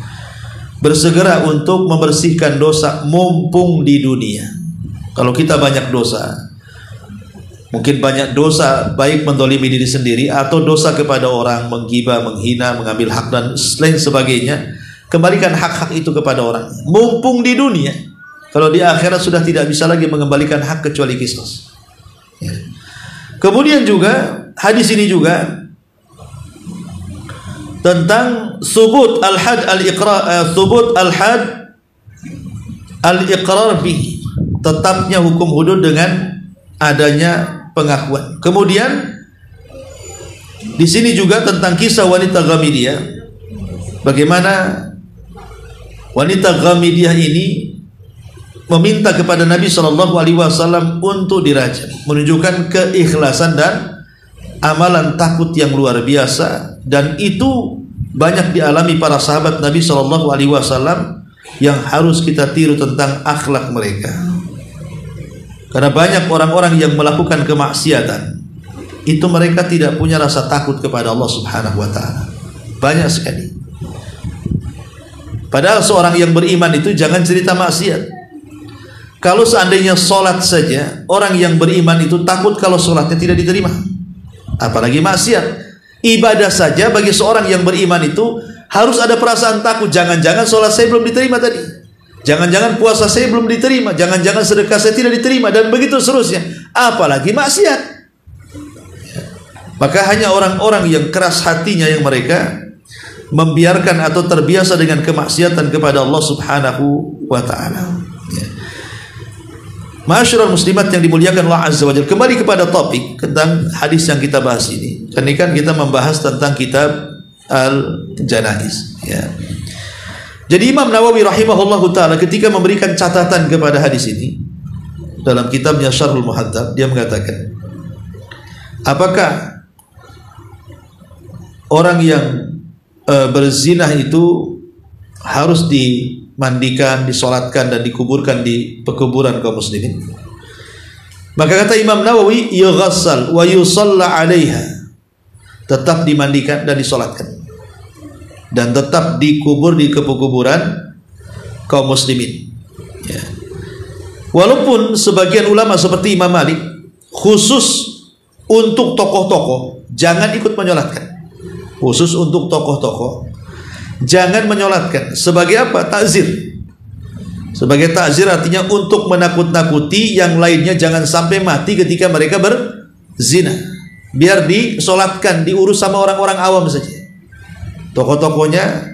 A: Bersegera untuk membersihkan dosa mumpung di dunia. Kalau kita banyak dosa, mungkin banyak dosa baik mendolimi diri sendiri atau dosa kepada orang, menggibah, menghina, mengambil hak dan lain sebagainya, kembalikan hak-hak itu kepada orang mumpung di dunia. Kalau di akhirat sudah tidak bisa lagi mengembalikan hak kecuali qisas. Ya. Kemudian juga hadis ini juga tentang subut al-had al-iqrar, subut al-had al-iqrar bihi, tetapnya hukum hudud dengan adanya pengakuan. Kemudian di sini juga tentang kisah wanita Ghamidiyah, bagaimana wanita Ghamidiyah ini meminta kepada Nabi SAW untuk dirajam, menunjukkan keikhlasan dan amalan takut yang luar biasa, dan itu banyak dialami para sahabat Nabi SAW yang harus kita tiru tentang akhlak mereka. Karena banyak orang-orang yang melakukan kemaksiatan itu mereka tidak punya rasa takut kepada Allah Subhanahu wa taala. Banyak sekali. Padahal seorang yang beriman itu jangan cerita maksiat. Kalau seandainya sholat saja, orang yang beriman itu takut kalau sholatnya tidak diterima, apalagi maksiat. Ibadah saja bagi seorang yang beriman itu harus ada perasaan takut. Jangan-jangan sholat saya belum diterima tadi, jangan-jangan puasa saya belum diterima, jangan-jangan sedekah saya tidak diterima, dan begitu seterusnya. Apalagi maksiat. Maka hanya orang-orang yang keras hatinya yang mereka membiarkan atau terbiasa dengan kemaksiatan kepada Allah Subhanahu wa ta'ala. Ma'asyiral muslimat yang dimuliakan Allah Azza wa Jalla, kembali kepada topik tentang hadis yang kita bahas ini. Ini kan kita membahas tentang kitab Al-Janaiz, ya. Jadi Imam Nawawi rahimahullahu taala ketika memberikan catatan kepada hadis ini dalam kitabnya Syarhul Muhadzab, dia mengatakan, apakah orang yang berzinah itu harus dimandikan, disolatkan, dan dikuburkan di pekuburan kaum muslimin? Maka kata Imam Nawawi, yughassal wa yusalla 'alaiha, tetap dimandikan dan disolatkan, dan tetap dikubur di pekuburan kaum muslimin, ya. Walaupun sebagian ulama seperti Imam Malik khusus untuk tokoh-tokoh jangan ikut menyolatkan. Khusus untuk tokoh-tokoh jangan menyolatkan. Sebagai apa? Takzir. Sebagai takzir artinya untuk menakut-nakuti yang lainnya jangan sampai mati ketika mereka berzina. Biar disolatkan, diurus sama orang-orang awam saja. Tokoh-tokohnya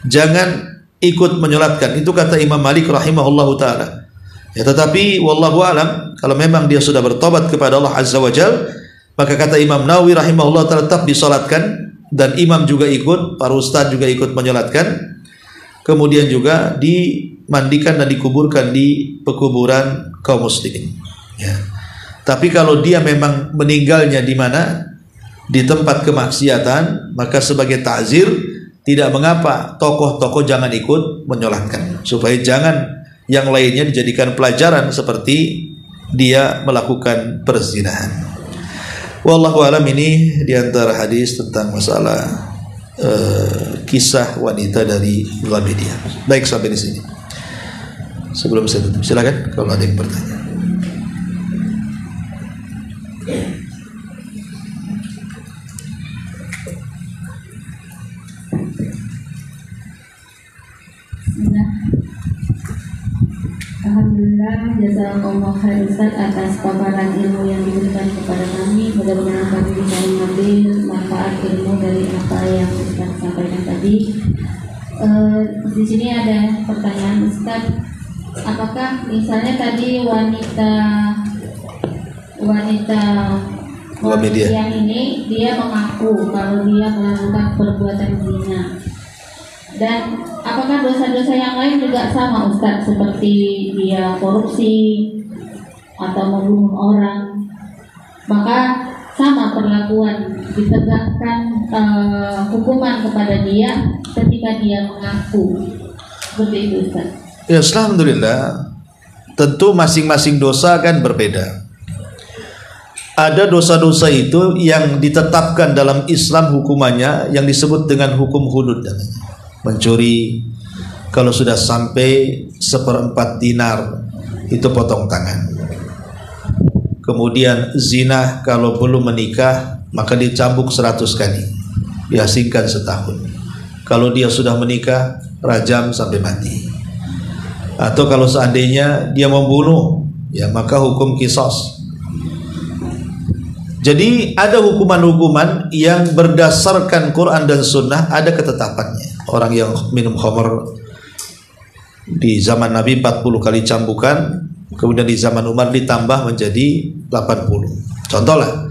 A: jangan ikut menyolatkan. Itu kata Imam Malik rahimahullahu ta'ala. Ya, tetapi wallahu alam, kalau memang dia sudah bertobat kepada Allah Azza wa Jalla, maka kata Imam Nawawi rahimahullah ta'ala tetap disolatkan, dan imam juga ikut, para ustadz juga ikut menyolatkan, kemudian juga dimandikan dan dikuburkan di pekuburan kaum muslimin, ya. Tapi kalau dia memang meninggalnya di mana? Di tempat kemaksiatan, maka sebagai takzir tidak mengapa tokoh-tokoh jangan ikut menyolatkan, supaya jangan yang lainnya dijadikan pelajaran seperti dia melakukan perzinahan. Wallahu alam, ini diantara hadis tentang masalah kisah wanita dari Ghamidiyah. Baik, sampai di sini. Sebelum saya tutup, silakan kalau ada yang bertanya.
B: Alhamdulillah, jazakallahu khairan Ustaz atas paparan ilmu yang diberikan kepada kami. Mudah-mudahan kami bisa mengambil manfaat ilmu dari apa yang Ustaz sampaikan tadi. Di sini ada pertanyaan Ustaz, apakah misalnya tadi wanita yang ini dia mengaku kalau dia melakukan perbuatan zina, dan apakah dosa-dosa yang lain juga sama Ustaz, seperti dia korupsi atau membunuh orang, maka sama perlakuan, ditegakkan hukuman kepada dia ketika dia mengaku, seperti itu Ustaz?
A: Ya, alhamdulillah, tentu masing-masing dosa kan berbeda. Ada dosa-dosa itu yang ditetapkan dalam Islam hukumannya yang disebut dengan hukum hudud. Mencuri, kalau sudah sampai 1/4 dinar itu potong tangan. Kemudian zina, kalau belum menikah maka dicambuk 100 kali, diasingkan setahun. Kalau dia sudah menikah, rajam sampai mati. Atau kalau seandainya dia membunuh, ya maka hukum qisas. Jadi ada hukuman-hukuman yang berdasarkan Quran dan Sunnah, ada ketetapannya. Orang yang minum khamr di zaman Nabi 40 kali cambukan, kemudian di zaman Umar ditambah menjadi 80. Contohlah.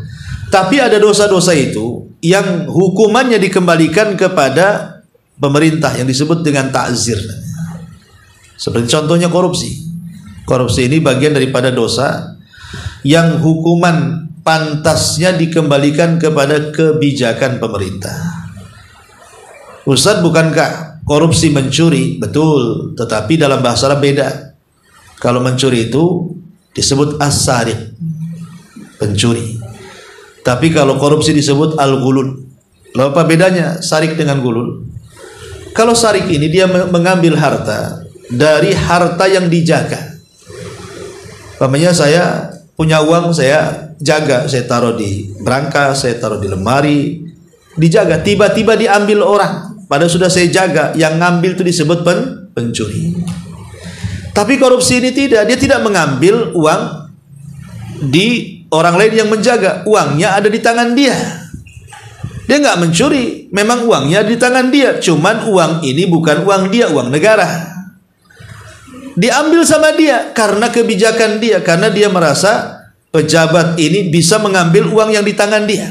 A: Tapi ada dosa-dosa itu yang hukumannya dikembalikan kepada pemerintah yang disebut dengan ta'zir. Seperti contohnya korupsi. Korupsi ini bagian daripada dosa yang hukuman pantasnya dikembalikan kepada kebijakan pemerintah. Ustaz, bukankah korupsi mencuri? Betul, tetapi dalam bahasa Arab beda. Kalau mencuri itu disebut as-sariq, pencuri. Tapi kalau korupsi disebut al-ghulul. Lalu apa bedanya sarik dengan gulul? Kalau sarik ini dia mengambil harta dari harta yang dijaga. Umpamanya saya punya uang, saya jaga, saya taruh di berangkas, saya taruh di lemari, dijaga, tiba-tiba diambil orang, padahal sudah saya jaga. Yang ngambil itu disebut pencuri. Tapi korupsi ini tidak, dia tidak mengambil uang di orang lain yang menjaga, uangnya ada di tangan dia. Dia nggak mencuri, memang uangnya di tangan dia, cuman uang ini bukan uang dia, uang negara. Diambil sama dia karena kebijakan dia, karena dia merasa pejabat ini bisa mengambil uang yang di tangan dia.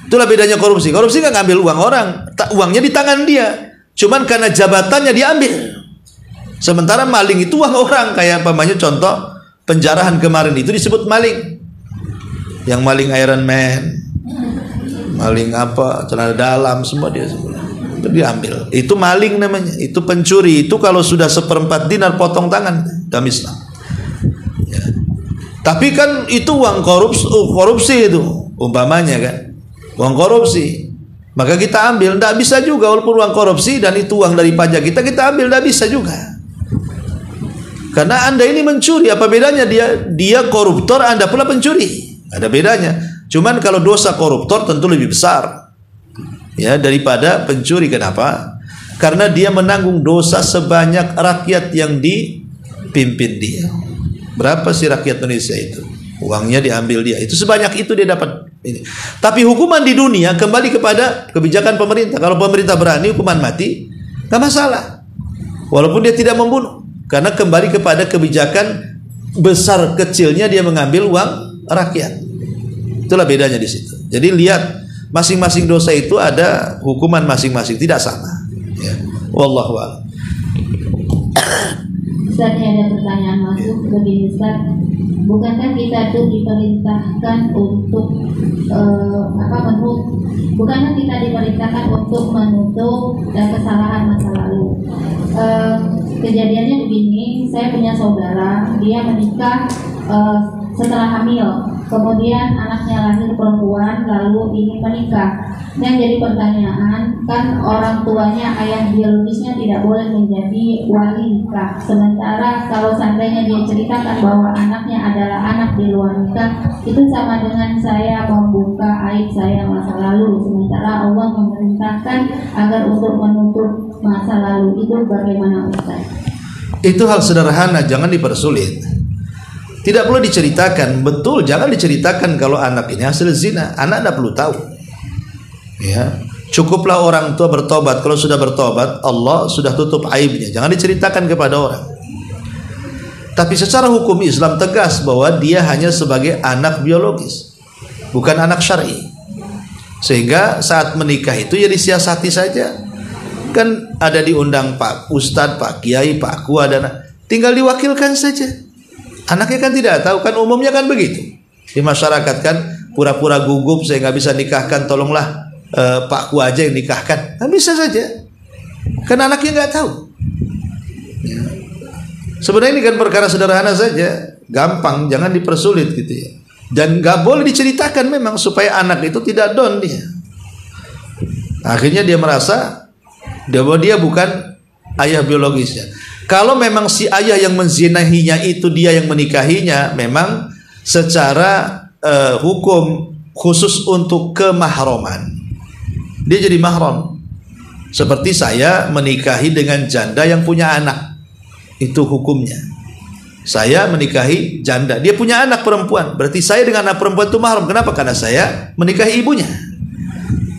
A: Itulah bedanya korupsi. Korupsi nggak ngambil uang orang, uangnya di tangan dia, cuman karena jabatannya diambil. Sementara maling itu uang orang, kayak umpamanya contoh penjarahan kemarin itu disebut maling. Yang maling Iron Man, maling apa, celana dalam, semua dia semua. Itu diambil. Itu maling namanya. Itu pencuri. Itu kalau sudah 1/4 dinar potong tangan dalam Islam. Ya. Tapi kan itu uang korupsi itu umpamanya kan, uang korupsi. Maka kita ambil. Tidak bisa juga walaupun uang korupsi dan itu uang dari pajak kita ambil, tidak bisa juga. Karena Anda ini mencuri. Apa bedanya dia koruptor, Anda pula pencuri? Ada bedanya. Cuman kalau dosa koruptor tentu lebih besar ya daripada pencuri. Kenapa? Karena dia menanggung dosa sebanyak rakyat yang dipimpin dia. Berapa sih rakyat Indonesia itu? Uangnya diambil dia. Itu sebanyak itu dia dapat ini. Tapi hukuman di dunia kembali kepada kebijakan pemerintah. Kalau pemerintah berani hukuman mati, nggak masalah. Walaupun dia tidak membunuh, karena kembali kepada kebijakan besar kecilnya dia mengambil uang rakyat. Itulah bedanya di situ. Jadi lihat, masing-masing dosa itu ada hukuman masing-masing, tidak sama. Ya. Wallahu a'lam.
B: Ustaz, ada pertanyaan masuk begini Ustaz. Bukankah kita itu diperintahkan untuk bukankah kita diperintahkan untuk menutup kesalahan masa lalu? Kejadiannya begini, saya punya saudara, dia menikah setelah hamil, kemudian anaknya lahir perempuan, lalu ingin menikah. Yang jadi pertanyaan, kan orang tuanya, ayah biologisnya tidak boleh menjadi wali nikah. Sementara kalau seandainya dia ceritakan bahwa anaknya adalah anak di luar nikah, itu sama dengan saya membuka aib saya masa lalu. Sementara Allah memerintahkan agar untuk menutup masa lalu. Itu bagaimana Ustaz?
A: Itu hal sederhana, jangan dipersulit. Tidak perlu diceritakan. Betul, jangan diceritakan kalau anak ini hasil zina. Anak tidak perlu tahu. Ya, cukuplah orang tua bertobat. Kalau sudah bertobat, Allah sudah tutup aibnya. Jangan diceritakan kepada orang. Tapi secara hukum Islam tegas bahwa dia hanya sebagai anak biologis, bukan anak syar'i. Sehingga saat menikah itu ya disiasati saja. Kan ada diundang Pak Ustadz, Pak Kiai, Pak Kua, dan tinggal diwakilkan saja. Anaknya kan tidak tahu, kan umumnya kan begitu. Di masyarakat kan pura-pura gugup, saya nggak bisa nikahkan, tolonglah Pak Kua aja yang nikahkan. Nah, bisa saja. Kan anaknya nggak tahu. Ya. Sebenarnya ini kan perkara sederhana saja, gampang, jangan dipersulit gitu ya. Dan nggak boleh diceritakan memang supaya anak itu tidak down dia. Akhirnya dia merasa bahwa dia bukan ayah biologisnya. Kalau memang si ayah yang menzinahinya itu dia yang menikahinya, memang secara hukum khusus untuk kemahroman, dia jadi mahram. Seperti saya menikahi dengan janda yang punya anak, itu hukumnya. Saya menikahi janda, dia punya anak perempuan, berarti saya dengan anak perempuan itu mahram. Kenapa? Karena saya menikahi ibunya.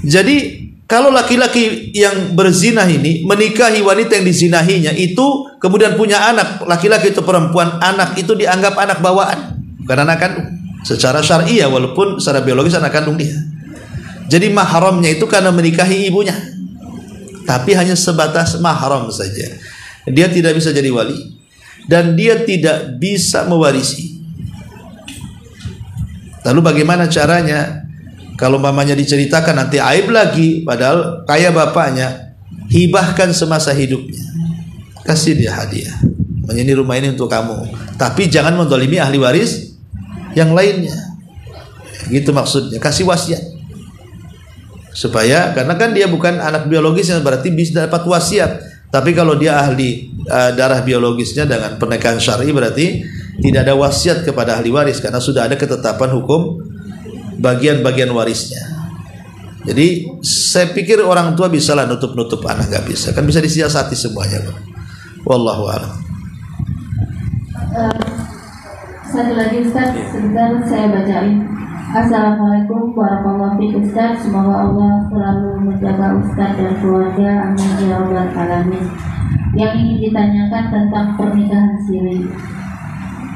A: Jadi kalau laki-laki yang berzina ini menikahi wanita yang dizinahinya itu, kemudian punya anak, laki-laki itu perempuan, anak itu dianggap anak bawaan, bukan anak kandung. Secara syar'i ya, walaupun secara biologis anak kandung dia. Jadi mahramnya itu karena menikahi ibunya, tapi hanya sebatas mahram saja. Dia tidak bisa jadi wali dan dia tidak bisa mewarisi. Lalu bagaimana caranya? Kalau mamanya diceritakan nanti aib lagi, padahal kaya bapaknya, hibahkan semasa hidupnya, kasih dia hadiah, ini rumah ini untuk kamu, tapi jangan menzalimi ahli waris yang lainnya. Gitu maksudnya, kasih wasiat supaya, karena kan dia bukan anak biologisnya, berarti bisa dapat wasiat. Tapi kalau dia ahli darah biologisnya dengan pernikahan syar'i, berarti tidak ada wasiat kepada ahli waris karena sudah ada ketetapan hukum bagian-bagian warisnya. Jadi saya pikir orang tua bisa lah nutup-nutup anak, nggak bisa kan, bisa disiasati semuanya. Wallahu a'lam.
B: Satu lagi Ustaz, sebentar saya bacain. Assalamualaikum warahmatullahi wabarakatuh Ustaz. Semoga Allah selalu menjaga Ustaz dan keluarga, amin ya rabbal alamin. Yang ingin ditanyakan tentang pernikahan siri.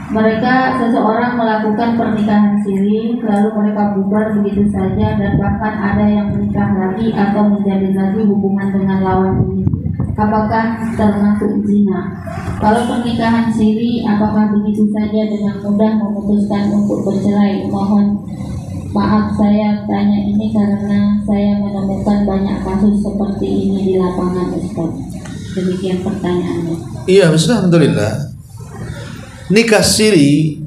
B: Seseorang melakukan pernikahan siri, lalu mereka bubar begitu saja, dan bahkan ada yang menikah lagi atau menjalin lagi hubungan dengan lawan jenis. Apakah termasuk zina? Kalau pernikahan siri, apakah begitu saja dengan mudah memutuskan untuk bercerai? Mohon maaf saya tanya ini karena saya menemukan banyak kasus seperti ini di lapangan Ustaz. Demikian pertanyaannya.
A: Iya, alhamdulillah. Nikah siri,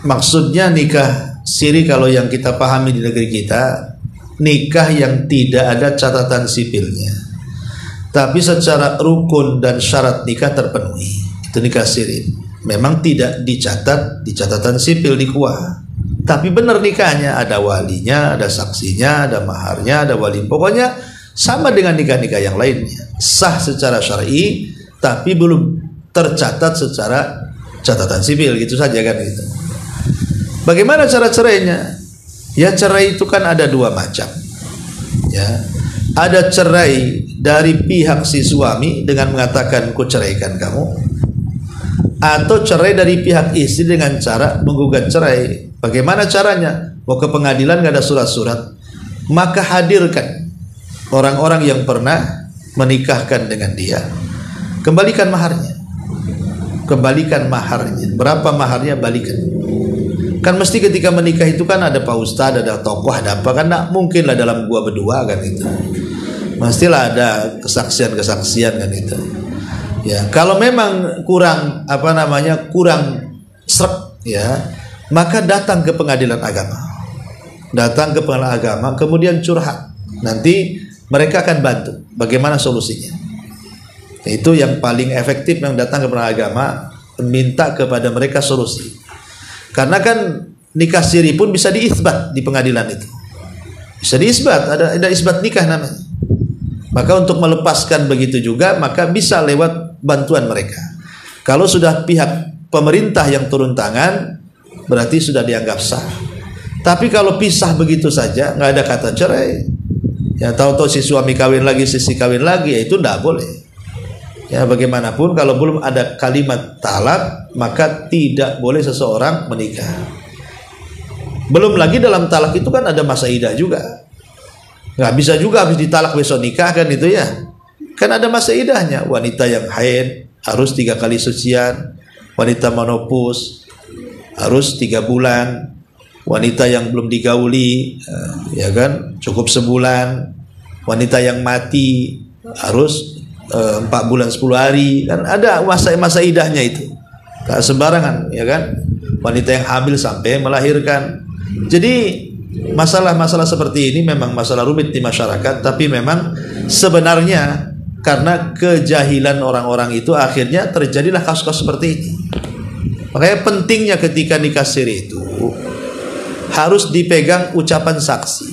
A: maksudnya nikah siri kalau yang kita pahami di negeri kita, nikah yang tidak ada catatan sipilnya, tapi secara rukun dan syarat nikah terpenuhi, itu nikah siri. Memang tidak dicatat di catatan sipil di KUA, tapi benar nikahnya, ada walinya, ada saksinya, ada maharnya, ada wali. Pokoknya sama dengan nikah-nikah yang lainnya, sah secara syar'i, tapi belum tercatat secara catatan sipil, gitu saja kan gitu. Bagaimana cara cerainya? Ya, cerai itu kan ada dua macam. Ya, ada cerai dari pihak si suami dengan mengatakan ku ceraikan kamu, atau cerai dari pihak istri dengan cara menggugat cerai. Bagaimana caranya? Mau ke pengadilan nggak ada surat-surat, maka hadirkan orang-orang yang pernah menikahkan dengan dia, kembalikan maharnya. Kembalikan maharnya. Berapa maharnya? Balikan. Kan mesti ketika menikah itu kan ada pak ustadz, ada tokoh, ada apa, kan tidak mungkin lah dalam gua berdua kan itu. Mestilah ada kesaksian-kesaksian kan itu. Ya, kalau memang kurang kurang srek ya, maka datang ke pengadilan agama. Datang ke pengadilan agama, kemudian curhat. Nanti mereka akan bantu bagaimana solusinya. Itu yang paling efektif, yang datang kepada agama, minta kepada mereka solusi. Karena kan nikah siri pun bisa diisbat di pengadilan itu. Bisa diisbat, ada isbat nikah namanya. Maka untuk melepaskan begitu juga, maka bisa lewat bantuan mereka. Kalau sudah pihak pemerintah yang turun tangan, berarti sudah dianggap sah. Tapi kalau pisah begitu saja, nggak ada kata cerai, ya tahu-tahu si suami kawin lagi, si kawin lagi, ya itu nggak boleh. Ya, bagaimanapun kalau belum ada kalimat talak, maka tidak boleh seseorang menikah. Belum lagi dalam talak itu kan ada masa idah juga. Nggak bisa juga habis ditalak besok nikah kan itu ya. Kan ada masa idahnya. Wanita yang haid harus 3 kali sucian. Wanita menopause harus 3 bulan. Wanita yang belum digauli ya kan cukup sebulan. Wanita yang mati harus 4 bulan 10 hari, kan ada masa idahnya itu. Gak sembarangan ya kan. Wanita yang hamil sampai melahirkan. Jadi masalah-masalah seperti ini memang masalah rumit di masyarakat, tapi memang sebenarnya karena kejahilan orang-orang itu akhirnya terjadilah kasus-kasus seperti ini. Makanya pentingnya ketika nikah siri itu harus dipegang ucapan saksi.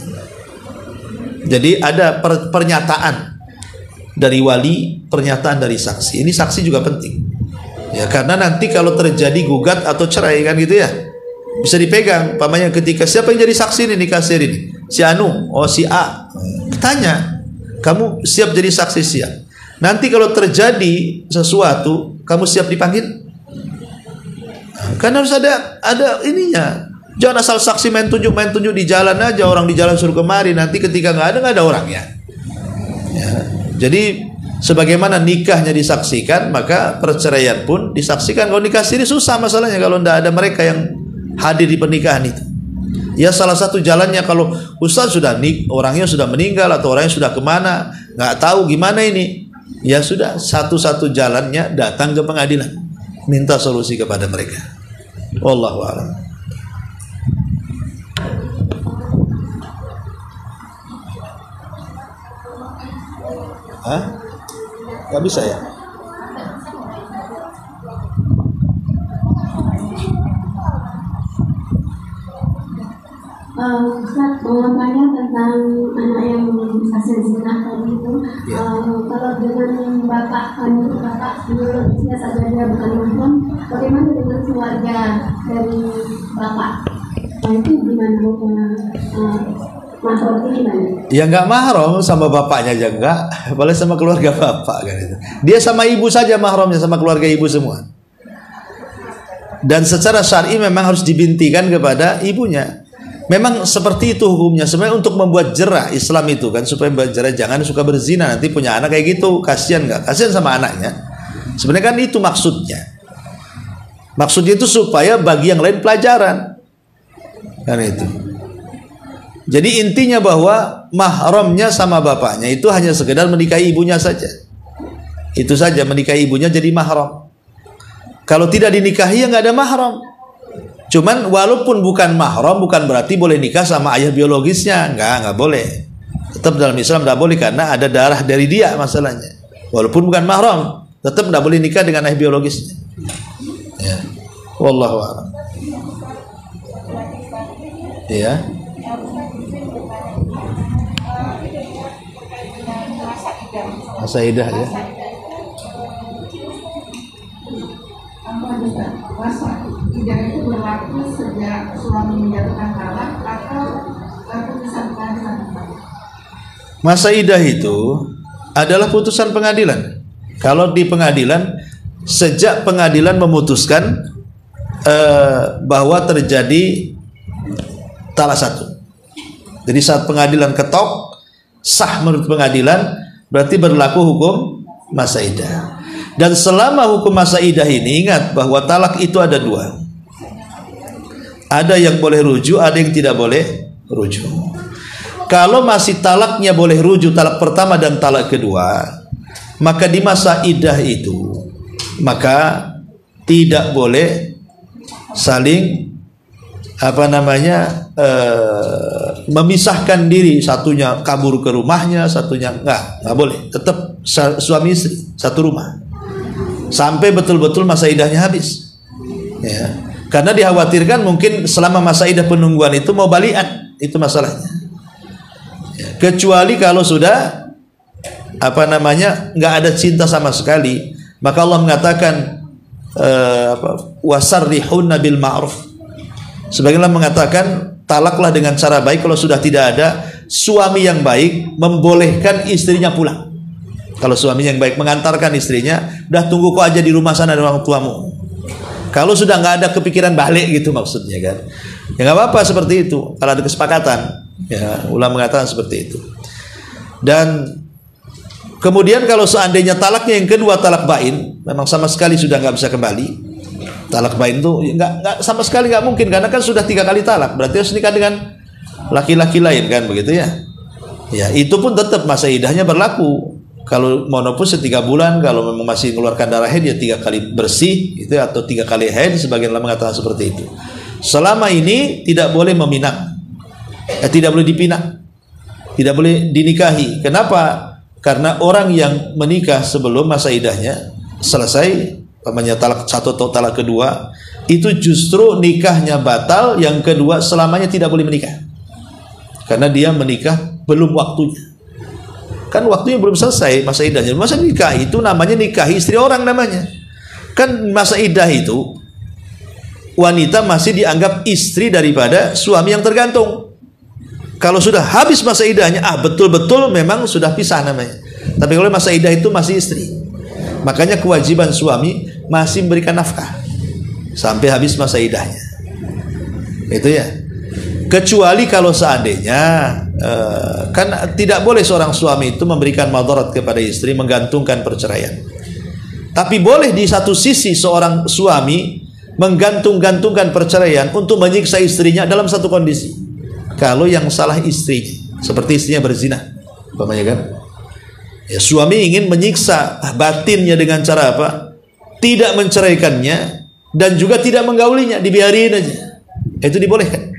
A: Jadi ada pernyataan dari wali, pernyataan dari saksi. Ini saksi juga penting. Ya, karena nanti kalau terjadi gugat atau cerai kan gitu ya, bisa dipegang. Pamannya ketika siapa yang jadi saksi ini nikah siri ini? Si Anu, oh si A. Tanya, kamu siap jadi saksi? Siap. Nanti kalau terjadi sesuatu, kamu siap dipanggil? Kan harus ada ininya. Jangan asal saksi main tunjuk di jalan aja, orang di jalan suruh kemari, nanti ketika nggak ada orangnya. Ya. Jadi sebagaimana nikahnya disaksikan, maka perceraian pun disaksikan. Kalau nikah siri susah masalahnya kalau tidak ada mereka yang hadir di pernikahan itu. Ya salah satu jalannya kalau ustaz sudah orangnya sudah meninggal atau orangnya sudah kemana, nggak tahu gimana ini. Ya sudah, satu-satu jalannya datang ke pengadilan, minta solusi kepada mereka. Wallahu a'lam. Hah? Gak bisa ya?
B: Ustaz, mau tanya tentang anak yang hasil zina tadi itu. Kalau dengan bapak biologisnya saja dia bukan mahram, bagaimana dengan keluarga dari bapak? Nah itu gimana mahram ini mana?
A: Ya nggak mahram sama bapaknya aja nggak, boleh sama keluarga bapak kan itu. Dia sama ibu saja mahramnya, sama keluarga ibu semua. Dan secara syar'i memang harus dibintikan kepada ibunya. Memang seperti itu hukumnya. Sebenarnya untuk membuat jerah Islam itu kan, supaya membuat jerah jangan suka berzina, nanti punya anak kayak gitu, kasihan nggak? Kasihan sama anaknya. Sebenarnya kan itu maksudnya. Maksudnya itu supaya bagi yang lain pelajaran. Kan itu. Jadi intinya bahwa mahramnya sama bapaknya itu hanya sekedar menikahi ibunya saja. Itu saja, menikahi ibunya jadi mahram. Kalau tidak dinikahi ya nggak ada mahram. Cuman walaupun bukan mahram bukan berarti boleh nikah sama ayah biologisnya, nggak boleh. Tetap dalam Islam nggak boleh karena ada darah dari dia masalahnya. Walaupun bukan mahram, tetap nggak boleh nikah dengan ayah biologisnya. Ya, wallahu a'lam. Ya. Masa idah ya.
C: Masa idah itu berlaku sejak suami menjatuhkan talak atau putusan pengadilan?
A: Masa idah itu adalah putusan pengadilan. Kalau di pengadilan, sejak pengadilan memutuskan bahwa terjadi talak satu. Jadi saat pengadilan ketok sah menurut pengadilan, berarti berlaku hukum masa idah. Dan selama hukum masa idah ini, ingat bahwa talak itu ada dua. Ada yang boleh rujuk, ada yang tidak boleh rujuk. Kalau masih talaknya boleh rujuk, talak pertama dan talak kedua, maka di masa idah itu, maka tidak boleh saling memisahkan diri, satunya kabur ke rumahnya, satunya nggak boleh, tetap suami istri satu rumah sampai betul-betul masa idahnya habis. Ya, karena dikhawatirkan mungkin selama masa idah penungguan itu mau balian, itu masalahnya. Ya, kecuali kalau sudah nggak ada cinta sama sekali, maka Allah mengatakan wasarrihunna bil ma'ruf. Sebagian Allah mengatakan talaklah dengan cara baik. Kalau sudah tidak ada suami yang baik, membolehkan istrinya pulang. Kalau suami yang baik mengantarkan istrinya, udah tunggu kok aja di rumah sana dengan orang tuamu. Kalau sudah nggak ada kepikiran balik gitu maksudnya kan, ya nggak apa-apa seperti itu. Kalau ada kesepakatan, ya ulama mengatakan seperti itu. Dan kemudian kalau seandainya talaknya yang kedua talak bain, memang sama sekali sudah nggak bisa kembali. Talak bain itu nggak sama sekali nggak mungkin, karena kan sudah 3 kali talak, berarti harus nikah dengan laki-laki lain kan begitu ya. Ya itu pun tetap masa idahnya berlaku. Kalau menopause 3 bulan, kalau memang masih mengeluarkan darah haid ya 3 kali bersih itu, atau 3 kali haid, sebagian ulama mengatakan seperti itu. Selama ini tidak boleh meminang, tidak boleh dipinang, tidak boleh dinikahi. Kenapa? Karena orang yang menikah sebelum masa idahnya selesai, namanya talak satu atau talak kedua, itu justru nikahnya batal. Yang kedua, selamanya tidak boleh menikah, karena dia menikah belum waktunya. Kan waktunya belum selesai masa idahnya. Masa nikah itu namanya nikahi istri orang namanya. Kan masa iddah itu wanita masih dianggap istri daripada suami yang tergantung. Kalau sudah habis masa iddahnya, betul-betul memang sudah pisah namanya. Tapi kalau masa iddah itu masih istri, makanya kewajiban suami masih memberikan nafkah sampai habis masa iddahnya. Itu ya. Kecuali kalau seandainya kan tidak boleh seorang suami itu memberikan madarat kepada istri, menggantungkan perceraian. Tapi boleh di satu sisi seorang suami menggantung-gantungkan perceraian untuk menyiksa istrinya dalam satu kondisi. Kalau yang salah istrinya, seperti istrinya berzina, umpamanya kan. Ya, suami ingin menyiksa batinnya dengan cara apa? Tidak menceraikannya dan juga tidak menggaulinya, dibiarin aja. Itu dibolehkan.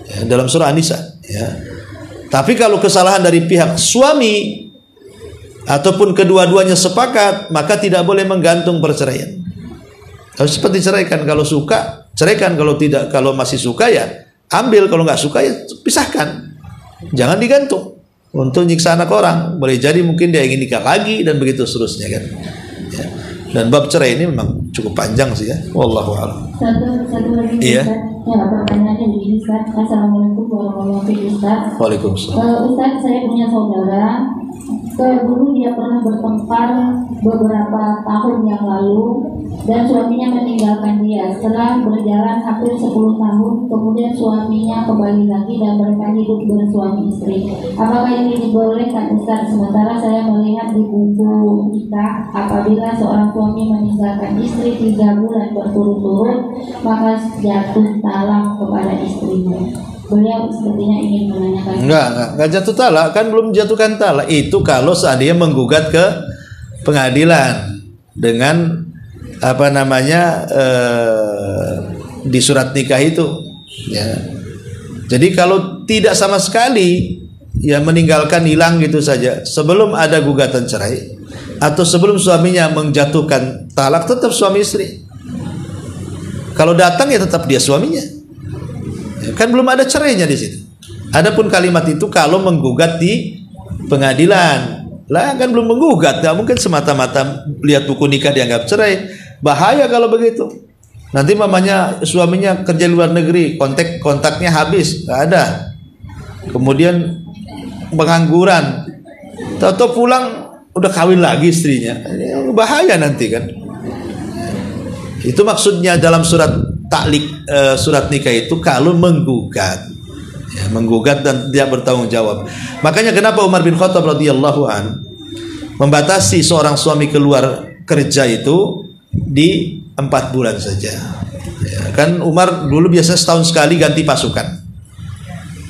A: Ya, dalam surah An-Nisa. Ya. Tapi kalau kesalahan dari pihak suami ataupun kedua-duanya sepakat, maka tidak boleh menggantung perceraian. Harus seperti ceraikan, kalau suka ceraikan, kalau tidak, kalau masih suka ya ambil, kalau nggak suka ya pisahkan. Jangan digantung untuk nyiksa anak orang. Boleh jadi mungkin dia ingin nikah lagi dan begitu seterusnya kan. Ya. Dan bab cerai ini memang cukup panjang sih ya. Wallahu a'lam.
B: Satu lagi
A: Iya.
B: Ustaz. Ya, pertanyaannya begini Ustaz. Assalamualaikum warahmatullahi wabarakatuh.
A: Waalaikumsalam.
B: Ustaz, saya punya saudara. Dulu dia pernah bertengkar beberapa tahun yang lalu dan suaminya meninggalkan dia. Setelah berjalan hampir 10 tahun, kemudian suaminya kembali lagi dan mereka hidup bersuami istri. Apakah ini dibolehkan Ustaz? Sementara saya melihat di buku kita, apabila seorang suami meninggalkan istri 3 bulan berturut-turut, maka jatuh talak kepada istrinya. Beliau sepertinya ingin menanyakan.
A: Enggak jatuh talak, kan belum jatuhkan talak. Itu kalau seandainya menggugat ke pengadilan dengan apa namanya di surat nikah itu. Ya. Jadi kalau tidak sama sekali ya meninggalkan, hilang gitu saja, sebelum ada gugatan cerai atau sebelum suaminya menjatuhkan talak, tetap suami istri. Kalau datang ya tetap dia suaminya. Kan belum ada cerainya di situ. Adapun kalimat itu kalau menggugat di pengadilan, lah kan belum menggugat, nggak mungkin semata-mata lihat buku nikah dianggap cerai. Bahaya kalau begitu. Nanti mamanya suaminya kerja luar negeri, kontaknya habis, nggak ada. Kemudian pengangguran, tahu-tahu pulang udah kawin lagi istrinya. Bahaya nanti kan. Itu maksudnya dalam surat taklik, surat nikah itu kalau menggugat, ya, menggugat dan tidak bertanggung jawab. Makanya kenapa Umar bin Khattab radhiyallahu an membatasi seorang suami keluar kerja itu di 4 bulan saja. Ya, kan Umar dulu biasa setahun sekali ganti pasukan.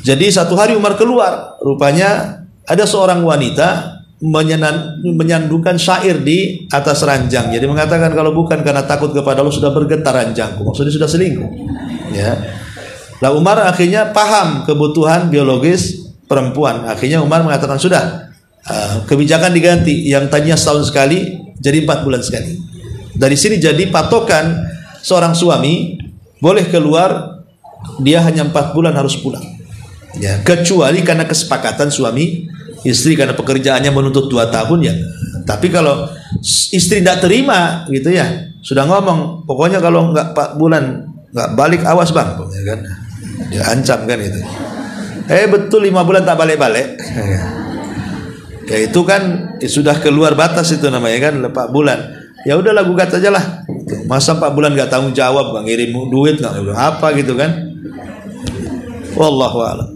A: Jadi satu hari Umar keluar, rupanya ada seorang wanita menyandungkan syair di atas ranjang. Jadi mengatakan kalau bukan karena takut kepada Allah sudah bergetar ranjangku, maksudnya sudah selingkuh. Ya. Lah Umar akhirnya paham kebutuhan biologis perempuan. Akhirnya Umar mengatakan sudah, kebijakan diganti, yang tadinya setahun sekali jadi 4 bulan sekali. Dari sini jadi patokan seorang suami boleh keluar, dia hanya 4 bulan harus pulang. Ya, kecuali karena kesepakatan suami istri, karena pekerjaannya menuntut 2 tahun ya. Tapi kalau istri tidak terima gitu ya, sudah ngomong pokoknya kalau nggak 4 bulan nggak balik awas bang, ya kan? Dia ancam kan itu. Betul 5 bulan tak balik-balik. Ya itu kan sudah keluar batas itu namanya kan 4 bulan. Ya udahlah gugat aja lah. Masa 4 bulan nggak tanggung jawab, nggak ngirim duit, nggak apa gitu kan? Wallahu a'lam.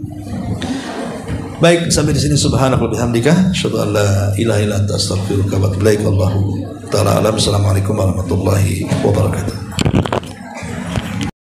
A: Baik, sampai di sini subhanaka wa bihamdika asyhadu an la ilaha illa anta astaghfiruka wa atubu ilaik. Wallahu taala alam. Assalamualaikum warahmatullahi wabarakatuh.